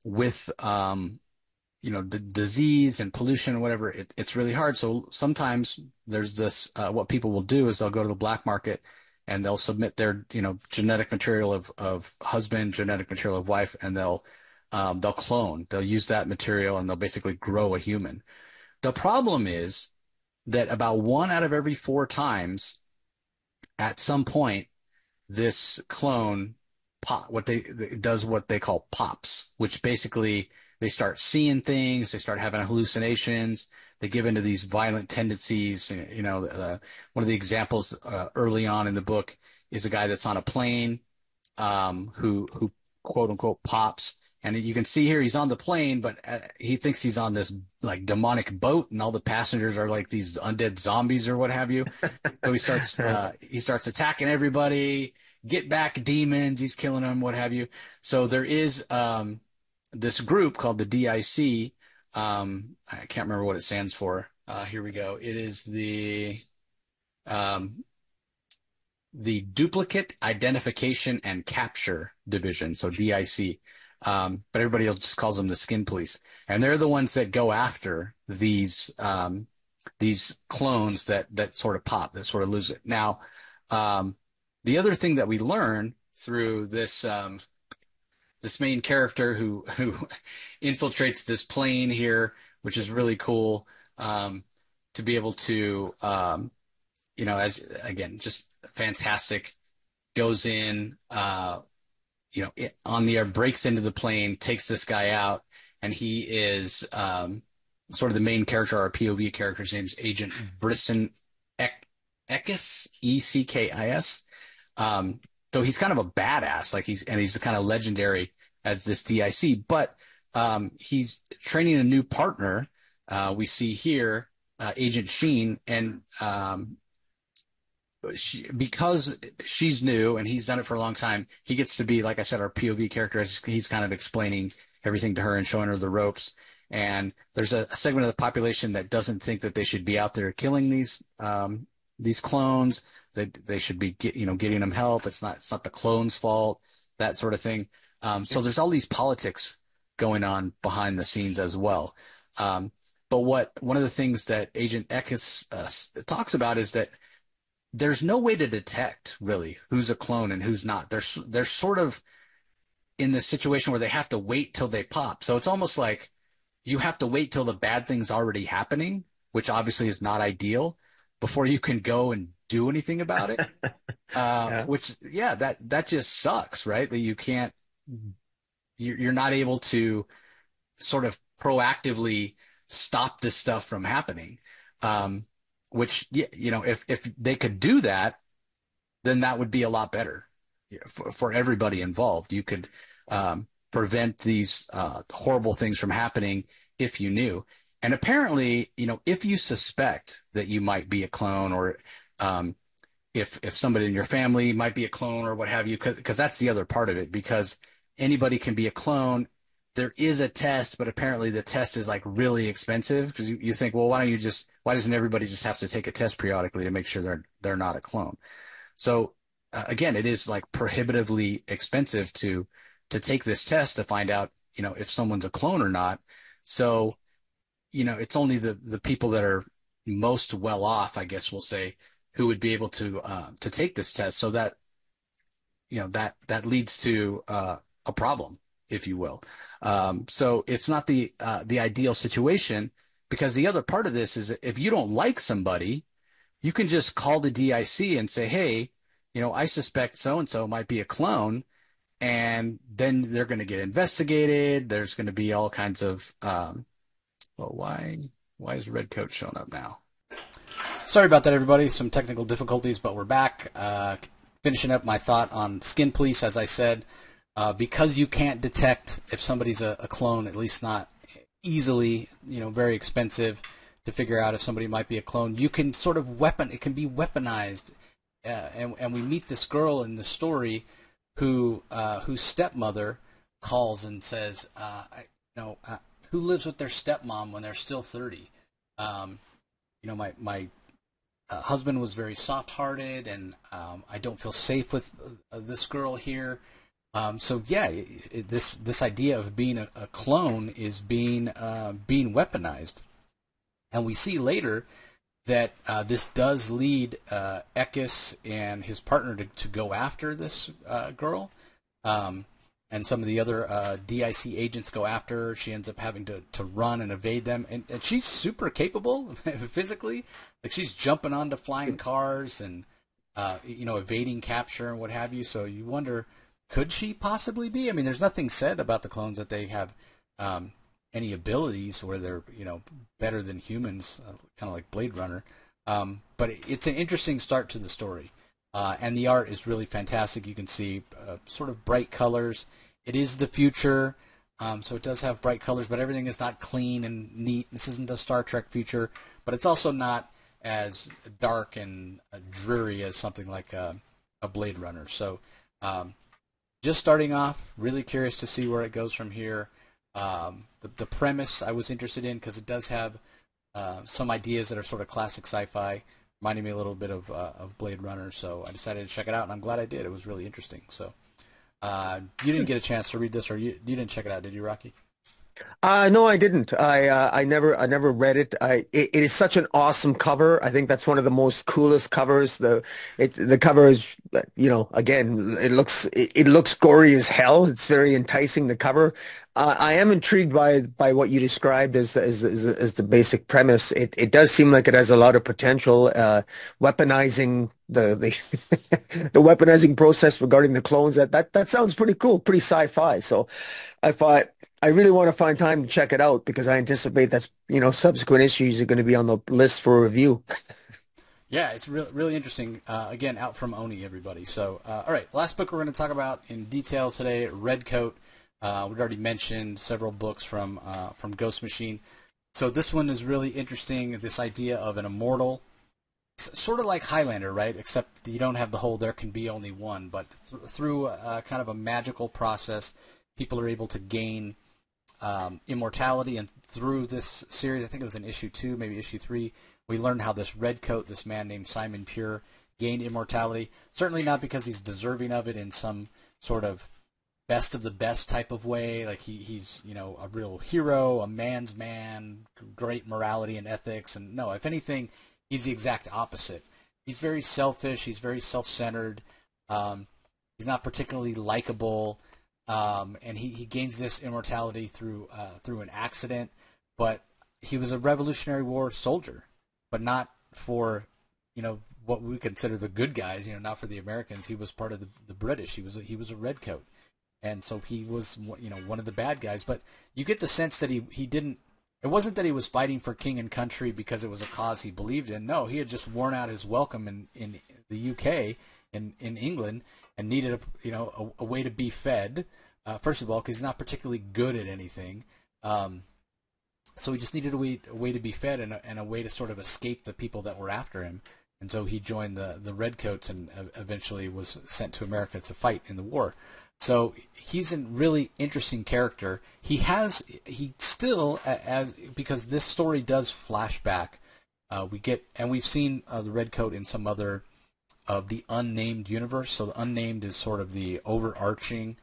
with the disease and pollution and whatever, it's really hard. So sometimes there's this, what people will do is they'll go to the black market and they'll submit their, genetic material of husband, genetic material of wife, and they'll clone. They'll use that material and they'll basically grow a human. The problem is that about 1 out of every 4 times, at some point, this clone does what they call pops, which basically they start seeing things, they start having hallucinations, they give into these violent tendencies. One of the examples early on in the book is a guy that's on a plane who quote unquote pops. And you can see here he's on the plane, but he thinks he's on this like demonic boat, and all the passengers are like these undead zombies or what have you. So he starts attacking everybody. Get back, demons! He's killing them, what have you. So there is this group called the DIC. I can't remember what it stands for. Here we go. It is um, the Duplicate Identification and Capture Division, so DIC. But everybody else just calls them the Skin Police, and they're the ones that go after these clones that sort of pop, that sort of lose it. Now, the other thing that we learn through this main character who infiltrates this plane here, which is really cool, to be able to as again, just fantastic goes in, on the air, breaks into the plane, takes this guy out, and he is sort of the main character, our POV character. His name's Agent Brisson Eckis, Eckis. Um, so he's kind of a badass, like he's kind of legendary as this DIC, but he's training a new partner. We see here Agent Sheen, and because she's new and he's done it for a long time, he gets to be, like I said, our POV character. As he's kind of explaining everything to her and showing her the ropes. And there's a segment of the population that doesn't think that they should be out there killing these clones. That they should be getting them help. It's not the clones' fault, that sort of thing. So there's all these politics going on behind the scenes as well. But one of the things that Agent Eckes talks about is that there's no way to detect really who's a clone and who's not. They're sort of in this situation where they have to wait till they pop. So it's almost like you have to wait till the bad thing's already happening, which obviously is not ideal, before you can go and do anything about it. Yeah. Which, yeah, that just sucks, right? That you're not able to sort of proactively stop this stuff from happening. Which, if they could do that, then that would be a lot better for everybody involved. You could prevent these horrible things from happening if you knew. And apparently, if you suspect that you might be a clone, or if somebody in your family might be a clone or what have you, because that's the other part of it, because anybody can be a clone. There is a test, but apparently the test is like really expensive, because you think, well, why doesn't everybody just have to take a test periodically to make sure they're not a clone? So again, it is like prohibitively expensive to take this test to find out, if someone's a clone or not. So, it's only the people that are most well off, I guess we'll say, who would be able to take this test. So that, that leads to a problem, if you will. So it's not the ideal situation, because the other part of this is, if you don't like somebody, you can just call the DIC and say, hey, I suspect so-and-so might be a clone, and then they're going to get investigated. There's going to be all kinds of, well, why is Redcoat showing up now? Sorry about that, everybody. Some technical difficulties, but we're back. Finishing up my thought on Skin Police, as I said, because you can't detect if somebody's a clone, at least not easily, very expensive to figure out if somebody might be a clone. You can sort of it can be weaponized. And we meet this girl in the story whose stepmother calls and says, who lives with their stepmom when they're still 30? My husband was very soft-hearted, and I don't feel safe with this girl here. So yeah, this idea of being a clone is being weaponized, and we see later that this does lead Eckes and his partner to go after this girl, and some of the other DIC agents go after her. She ends up having to run and evade them, and she's super capable physically. Like, she's jumping onto flying cars and evading capture and what have you. So you wonder, could she possibly be? I mean, there's nothing said about the clones that they have any abilities where they're better than humans, kind of like Blade Runner. But it's an interesting start to the story, and the art is really fantastic. You can see sort of bright colors. It is the future, so it does have bright colors, but everything is not clean and neat. This isn't a Star Trek future, but it's also not as dark and dreary as something like a Blade Runner. So just starting off, really curious to see where it goes from here. The premise I was interested in, because it does have some ideas that are sort of classic sci-fi, reminding me a little bit of Blade Runner. So I decided to check it out, and I'm glad I did. It was really interesting. So you didn't get a chance to read this, or you didn't check it out, did you, Rocky? No, I didn't. I never read it. It is such an awesome cover. I think that's one of the most coolest covers. The cover is, again, it looks gory as hell. It's very enticing, the cover. I am intrigued by what you described as the basic premise. It does seem like it has a lot of potential. Weaponizing the the weaponizing process regarding the clones. That sounds pretty cool, pretty sci-fi. So I thought. I really want to find time to check it out because I anticipate that's, subsequent issues are going to be on the list for review. Yeah, it's really interesting. Again, out from Oni, everybody. So, all right, last book we're going to talk about in detail today, Redcoat. We've already mentioned several books from Ghost Machine. So this one is really interesting. This idea of an immortal, sort of like Highlander, right? Except you don't have the whole "there can be only one," but through kind of a magical process, people are able to gain immortality. And through this series, I think it was in issue 2, maybe issue 3, we learned how this Redcoat, this man named Simon Pure, gained immortality. Certainly not because he's deserving of it in some sort of best of the best type of way. Like he's a real hero, a man's man, great morality and ethics. And no, if anything, he's the exact opposite. He's very selfish. He's very self-centered. Um, he's not particularly likable. And he gains this immortality through an accident. But he was a Revolutionary War soldier, but not for what we consider the good guys. Not for the Americans. He was part of the British. He was a redcoat, and so he was one of the bad guys. But you get the sense that he didn't. It wasn't that he was fighting for king and country because it was a cause he believed in. No, he had just worn out his welcome in the UK, in England, and needed a way to be fed. First of all, because he's not particularly good at anything. So he just needed a way to be fed and a way to sort of escape the people that were after him. And so he joined the Redcoats and eventually was sent to America to fight in the war. So he's a really interesting character. He still, as because this story does flashback. We've seen the Redcoat in some other of the unnamed universe. So the unnamed is sort of the overarching.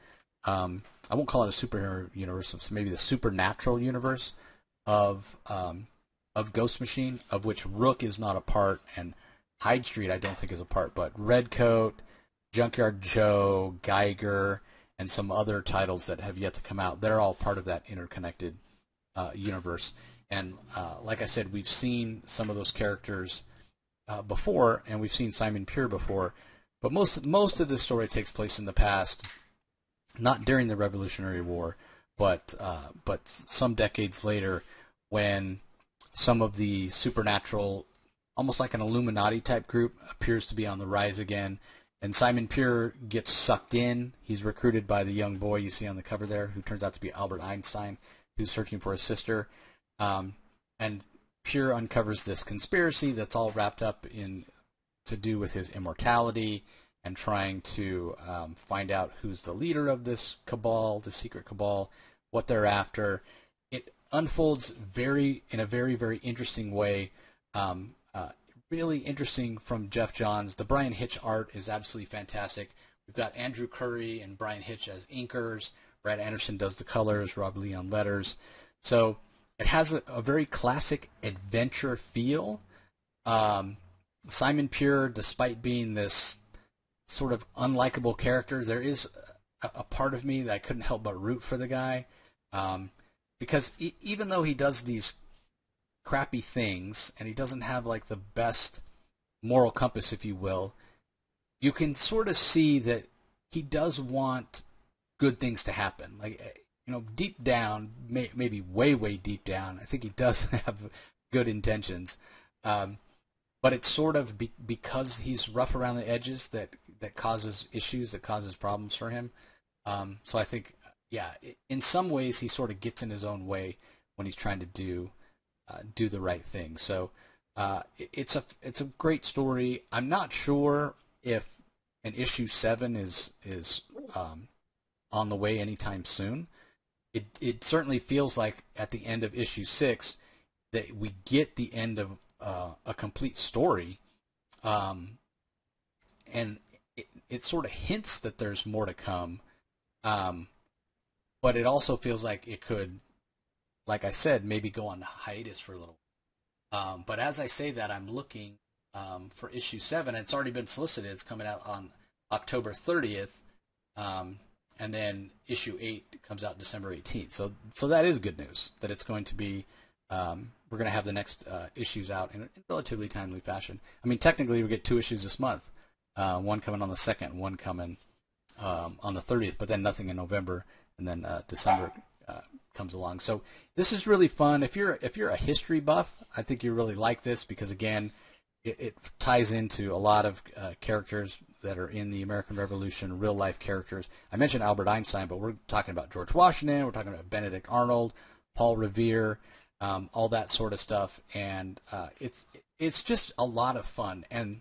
I won't call it a superhero universe. It's maybe the supernatural universe of Ghost Machine, of which Rook is not a part, and Hyde Street I don't think is a part, but Redcoat, Junkyard Joe, Geiger, and some other titles that have yet to come out, they're all part of that interconnected universe. And like I said, we've seen some of those characters before, and we've seen Simon Pure before, but most of this story takes place in the past, not during the Revolutionary War, but some decades later, when some of the supernatural, almost like an Illuminati type group, appears to be on the rise again, and Simon Pure gets sucked in. He's recruited by the young boy you see on the cover there, who turns out to be Albert Einstein, who's searching for his sister, and Pure uncovers this conspiracy that's all wrapped up in to do with his immortality and trying to find out who's the leader of this cabal, the secret cabal, what they're after. It unfolds in a very, very interesting way. Really interesting from Jeff Johns. The Brian Hitch art is absolutely fantastic. We've got Andrew Curry and Brian Hitch as inkers. Brad Anderson does the colors. Rob Lee on letters. So it has a very classic adventure feel. Simon Pure, despite being this sort of unlikable character, there is a part of me that I couldn't help but root for the guy, because even though he does these crappy things and he doesn't have like the best moral compass, if you will, you can sort of see that he does want good things to happen. Like, deep down, maybe way deep down, I think he does have good intentions. But it's sort of because he's rough around the edges that causes issues, that causes problems for him. So I think, yeah, in some ways he sort of gets in his own way when he's trying to do the right thing. So it's a great story. I'm not sure if an issue 7 is on the way anytime soon. It certainly feels like at the end of issue 6 that we get the end of a complete story, and it sort of hints that there's more to come, but it also feels like it could like I said, maybe go on hiatus for a little. But as I say that, I'm looking for issue 7. It's already been solicited. It's coming out on October 30th, and then issue 8 comes out December 18th. So that is good news that it's going to be. We're going to have the next issues out in relatively timely fashion. I mean, technically, we get 2 issues this month. One coming on the 2nd, one coming on the 30th, but then nothing in November, and then December comes along. So this is really fun. If you're a history buff, I think you really like this because again, it ties into a lot of characters that are in the American Revolution, real life characters. I mentioned Albert Einstein, but we're talking about George Washington. We're talking about Benedict Arnold, Paul Revere, all that sort of stuff, and it's just a lot of fun. And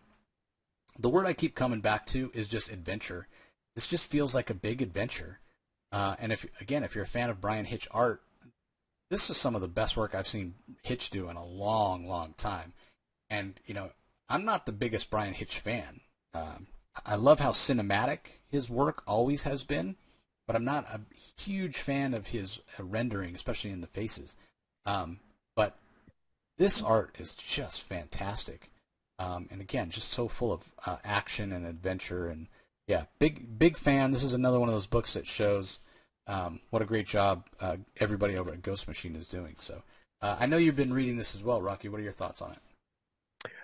the word I keep coming back to is just adventure. This just feels like a big adventure. And if you're a fan of Bryan Hitch art, this is some of the best work I've seen Hitch do in a long, long time. And, I'm not the biggest Bryan Hitch fan. I love how cinematic his work always has been, but I'm not a huge fan of his rendering, especially in the faces. But this art is just fantastic. And again, just so full of action and adventure. And yeah, big fan. This is another one of those books that shows what a great job everybody over at Ghost Machine is doing. So I know you've been reading this as well, Rocky. What are your thoughts on it?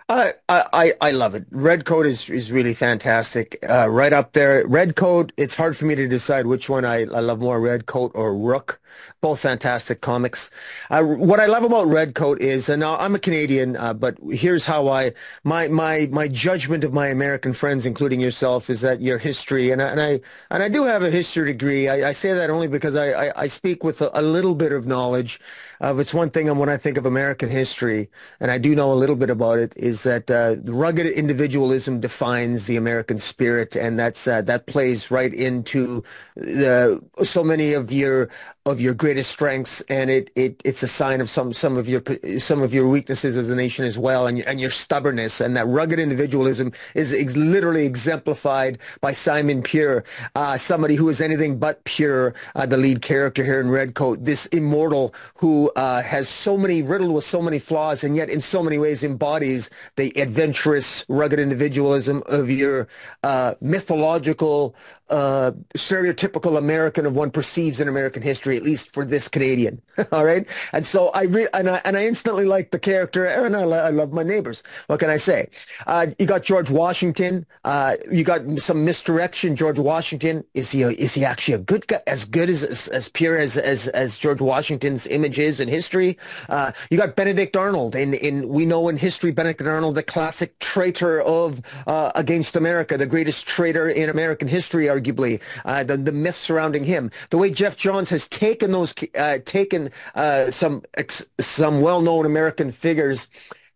I love it. Red Coat is really fantastic. Right up there. Red Coat, it's hard for me to decide which one I love more, Red Coat or Rook. Both fantastic comics. What I love about Red Coat is, and now I'm a Canadian, but here's how my judgment of my American friends, including yourself, is that your history, and I do have a history degree. I say that only because I speak with a little bit of knowledge. It's one thing, and when I think of American history, and I do know a little bit about it, is that rugged individualism defines the American spirit, and that plays right into so many of your greatest strengths, and it's a sign of some of your weaknesses as a nation as well, and your stubbornness. And that rugged individualism is literally exemplified by Simon Pure, somebody who is anything but pure, the lead character here in Red Coat, this immortal who has so many riddled with so many flaws, and yet in so many ways embodies the adventurous, rugged individualism of your mythological, stereotypical American of one perceives in American history, at least for this Canadian. All right. And so I instantly like the character, and I love my neighbors. What can I say? You got George Washington. You got some misdirection. George Washington, is he actually a good guy, as good as pure as George Washington's image is in history? You got Benedict Arnold, we know in history Benedict Arnold, the classic traitor of against America, the greatest traitor in American history, arguably. The myth surrounding him, the way Jeff Johns has taken some well-known American figures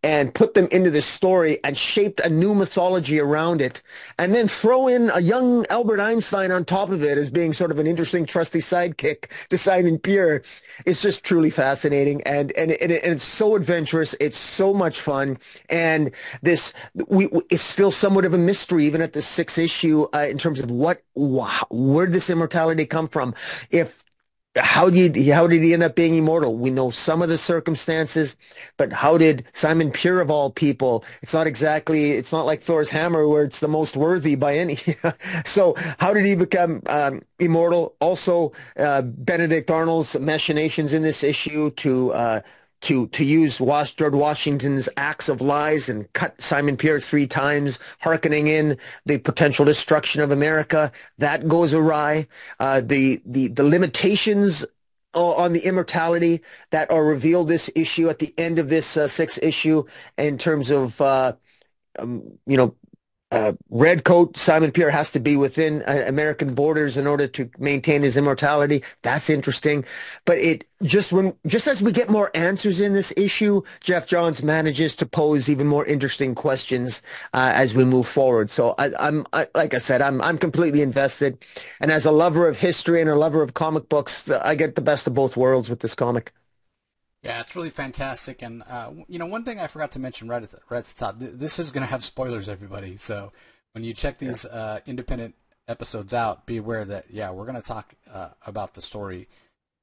and put them into this story and shaped a new mythology around it, and then throw in a young Albert Einstein on top of it as being sort of an interesting, trusty sidekick to Simon Pure. It's just truly fascinating, and it's so adventurous. It's so much fun, and it's still somewhat of a mystery even at the 6th issue in terms of where did this immortality come from? How did he end up being immortal? We know some of the circumstances, but how did Simon Pure, of all people? It's not like Thor's hammer where it's the most worthy by any. So how did he become immortal? Also, Benedict Arnold's machinations in this issue to use George Washington's acts of lies and cut Simon Pure 3 times, hearkening in the potential destruction of America. That goes awry. The limitations on the immortality that are revealed this issue at the end of this 6th issue in terms of Red Coat, Simon Pure has to be within American borders in order to maintain his immortality. That's interesting. But just as we get more answers in this issue, Jeff Johns manages to pose even more interesting questions as we move forward. So like I said, I'm completely invested. And as a lover of history and a lover of comic books, I get the best of both worlds with this comic. Yeah, it's really fantastic, and one thing I forgot to mention right at the top. This is going to have spoilers, everybody. So when you check these independent episodes out, be aware that we're going to talk about the story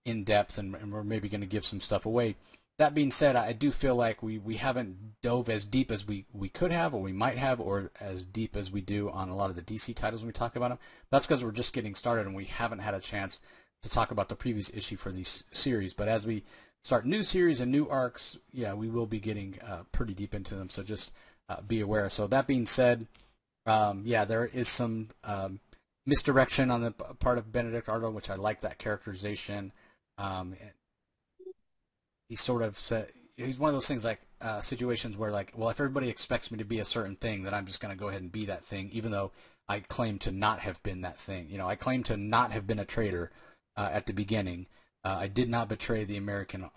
in depth, and we're maybe going to give some stuff away. That being said, I do feel like we haven't dove as deep as we could have, or we might have, or as deep as we do on a lot of the DC titles when we talk about them. That's because we're just getting started and we haven't had a chance to talk about the previous issue for these series. But as we start new series and new arcs, yeah, we will be getting pretty deep into them. So just be aware. So that being said, yeah, there is some misdirection on the part of Benedict Arnold, which I like that characterization. He sort of said he's one of those things like situations where like, well, if everybody expects me to be a certain thing, then I'm just going to go ahead and be that thing, even though I claim to not have been that thing. You know, I claim to not have been a traitor at the beginning. I did not betray the American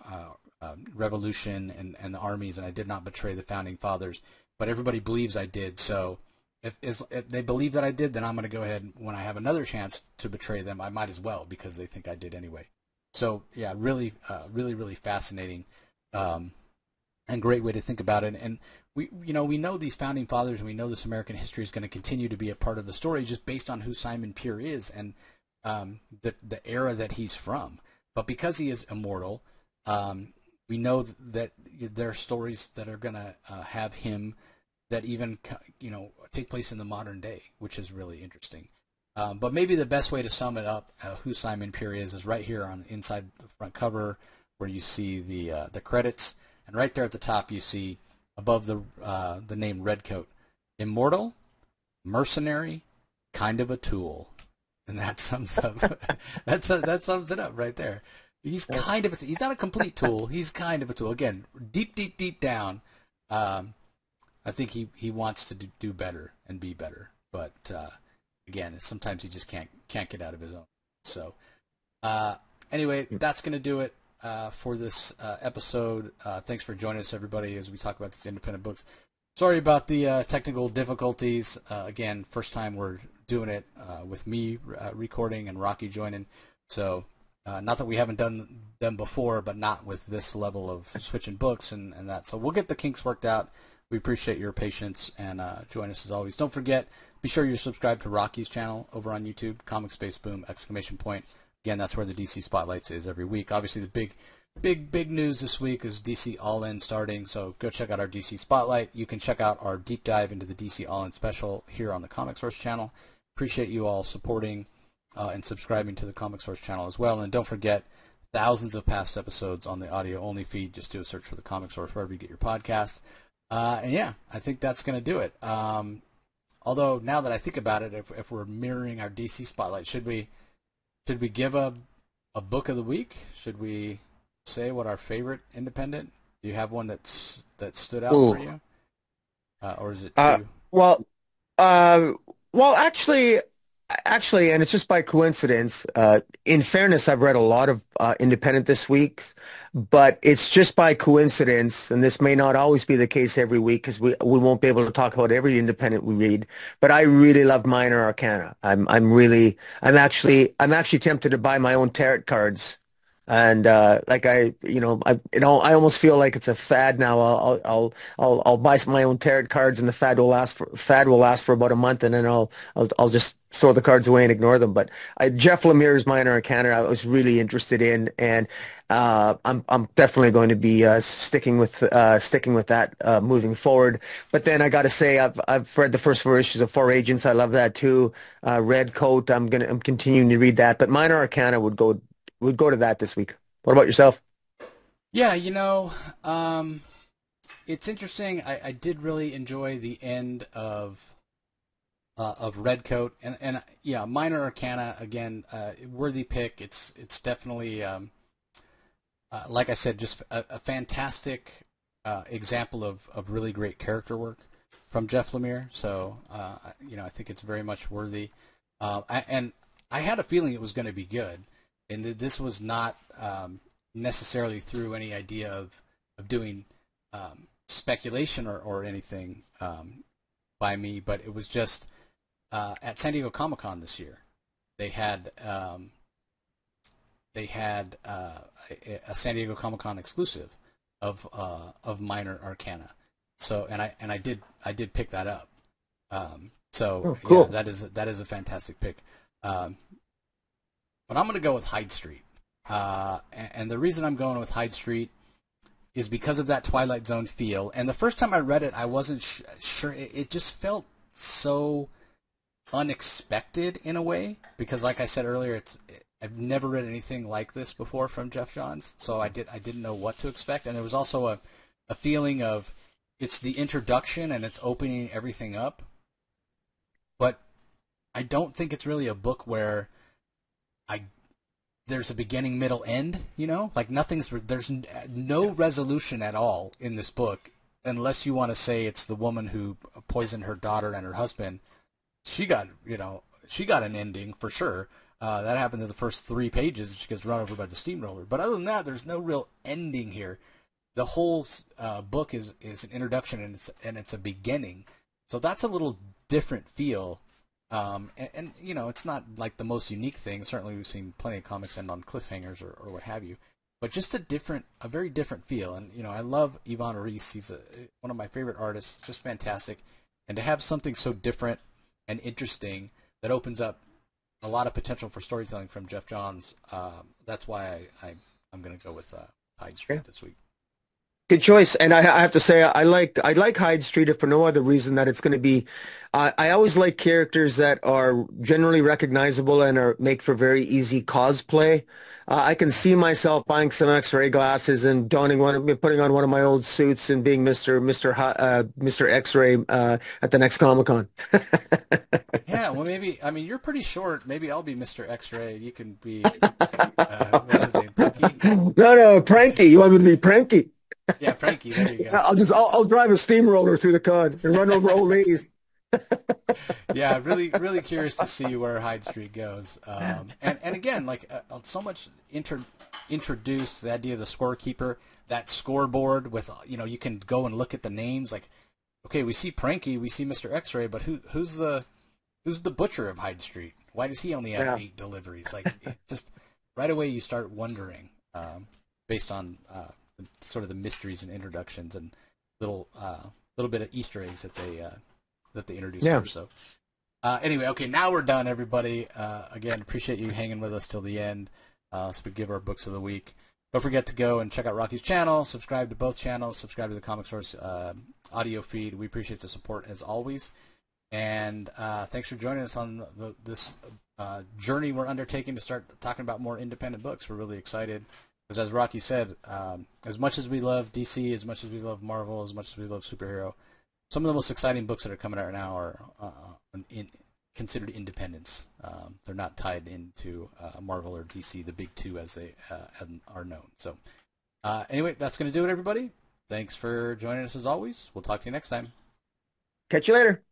Revolution and the armies, and I did not betray the founding fathers. But everybody believes I did. So if they believe that I did, then I'm going to go ahead, when I have another chance to betray them, I might as well, because they think I did anyway. So yeah, really, really fascinating, and great way to think about it. And we know these founding fathers, and we know this American history is going to continue to be a part of the story, just based on who Simon Pure is and the era that he's from. But because he is immortal, we know that there are stories that are going to have him that even take place in the modern day, which is really interesting. But maybe the best way to sum it up, who Simon Pure is right here on the inside the front cover, where you see the credits, and right there at the top you see above the name Redcoat, immortal, mercenary, kind of a tool, and that sums up that sums it up right there. He's kind of he's not a complete tool. He's kind of a tool. Again, deep down, I think he wants to do better and be better, but. Again, sometimes he just can't get out of his own. So, anyway, that's going to do it for this episode. Thanks for joining us, everybody, as we talk about these independent books. Sorry about the technical difficulties. Again, first time we're doing it with me recording and Rocky joining. So, not that we haven't done them before, but not with this level of switching books and that. So we'll get the kinks worked out. We appreciate your patience, and join us as always. Don't forget, be sure you're subscribed to Rocky's channel over on YouTube, Comic Space Boom! Again, that's where the DC Spotlights is every week. Obviously, the big news this week is DC All In starting, so go check out our DC Spotlight. You can check out our deep dive into the DC All In special here on the Comic Source channel. Appreciate you all supporting and subscribing to the Comic Source channel as well. And don't forget, thousands of past episodes on the audio-only feed. Just do a search for the Comic Source wherever you get your podcast. And yeah, I think that's going to do it. Although now that I think about it, if we're mirroring our DC Spotlight, should we give a book of the week? Should we say what our favorite independent? Do you have one that stood out for you, or is it too? Well, actually, and it's just by coincidence. In fairness, I've read a lot of independent this week, but it's just by coincidence, and this may not always be the case every week because we won't be able to talk about every independent we read. But I really love Minor Arcana. I'm actually tempted to buy my own tarot cards. And like I almost feel like it's a fad now. I'll buy my own tarot cards, and the fad will last for about a month, and then I'll just throw the cards away and ignore them. But Jeff Lemire's Minor Arcana I was really interested in, and I'm definitely going to be sticking with that moving forward. But then I got to say I've read the first 4 issues of Four Agents. I love that too. Redcoat. I'm continuing to read that, but Minor Arcana would go to that this week. What about yourself? Yeah, it's interesting. I did really enjoy the end of Redcoat, and yeah, Minor Arcana again, worthy pick. It's definitely like I said, just a fantastic example of really great character work from Jeff Lemire. So I think it's very much worthy, and I had a feeling it was going to be good. And this was not necessarily through any idea of doing speculation or anything by me, but it was just at San Diego Comic-Con this year. They had a San Diego Comic-Con exclusive of Minor Arcana. So and I did pick that up. So cool. Yeah, that is a fantastic pick. But I'm going to go with Hyde Street. And the reason I'm going with Hyde Street is because of that Twilight Zone feel. And the first time I read it, I wasn't sure. It just felt so unexpected in a way because, like I said earlier, I've never read anything like this before from Jeff Johns, so I didn't know what to expect. And there was also a feeling of it's the introduction and it's opening everything up, but I don't think it's really a book where I there's a beginning, middle, end. You know, like there's no resolution at all in this book, unless you want to say it's the woman who poisoned her daughter and her husband. She got an ending for sure. That happens in the first 3 pages. She gets run over by the steamroller. But other than that, there's no real ending here. The whole book is an introduction and it's a beginning. So that's a little different feel. And you know, it's not like the most unique thing. Certainly, we've seen plenty of comics end on cliffhangers or what have you. But just a very different feel. And you know, I love Ivan Reis. He's one of my favorite artists. Just fantastic. And to have something so different and interesting that opens up a lot of potential for storytelling from Jeff Johns. That's why I'm going to go with Hyde Street this week. Good choice, and I have to say I like Hyde Street if for no other reason that it's going to be. I always like characters that are generally recognizable and make for very easy cosplay. I can see myself buying some X-ray glasses and putting on one of my old suits and being Mr. X-ray at the next Comic-Con. Yeah, well, maybe. I mean, you're pretty short. Maybe I'll be Mr. X-ray. You can be. What's his name? Pranky? No, Pranky. You want me to be Pranky? Yeah, Frankie. There you go. I'll drive a steamroller through the con and run over old ladies. Yeah, really curious to see where Hyde Street goes. And again, like so much introduced the idea of the scorekeeper, that scoreboard with you can go and look at the names. Like, okay, we see Pranky, we see Mr. X-ray, but who's the butcher of Hyde Street? Why does he only have 8 deliveries? Like, just right away you start wondering, based on sort of the mysteries and introductions and little bit of Easter eggs that they introduced here. So anyway, okay, now we're done, everybody. Again, appreciate you hanging with us till the end. So we give our books of the week. Don't forget to go and check out Rocky's channel. Subscribe to both channels. Subscribe to the Comic Source audio feed. We appreciate the support as always. And thanks for joining us on this journey we're undertaking to start talking about more independent books. We're really excited. Because as Rocky said, as much as we love DC, as much as we love Marvel, as much as we love superhero, some of the most exciting books that are coming out now are considered independents. They're not tied into Marvel or DC, the big two as they are known. So anyway, that's going to do it, everybody. Thanks for joining us as always. We'll talk to you next time. Catch you later.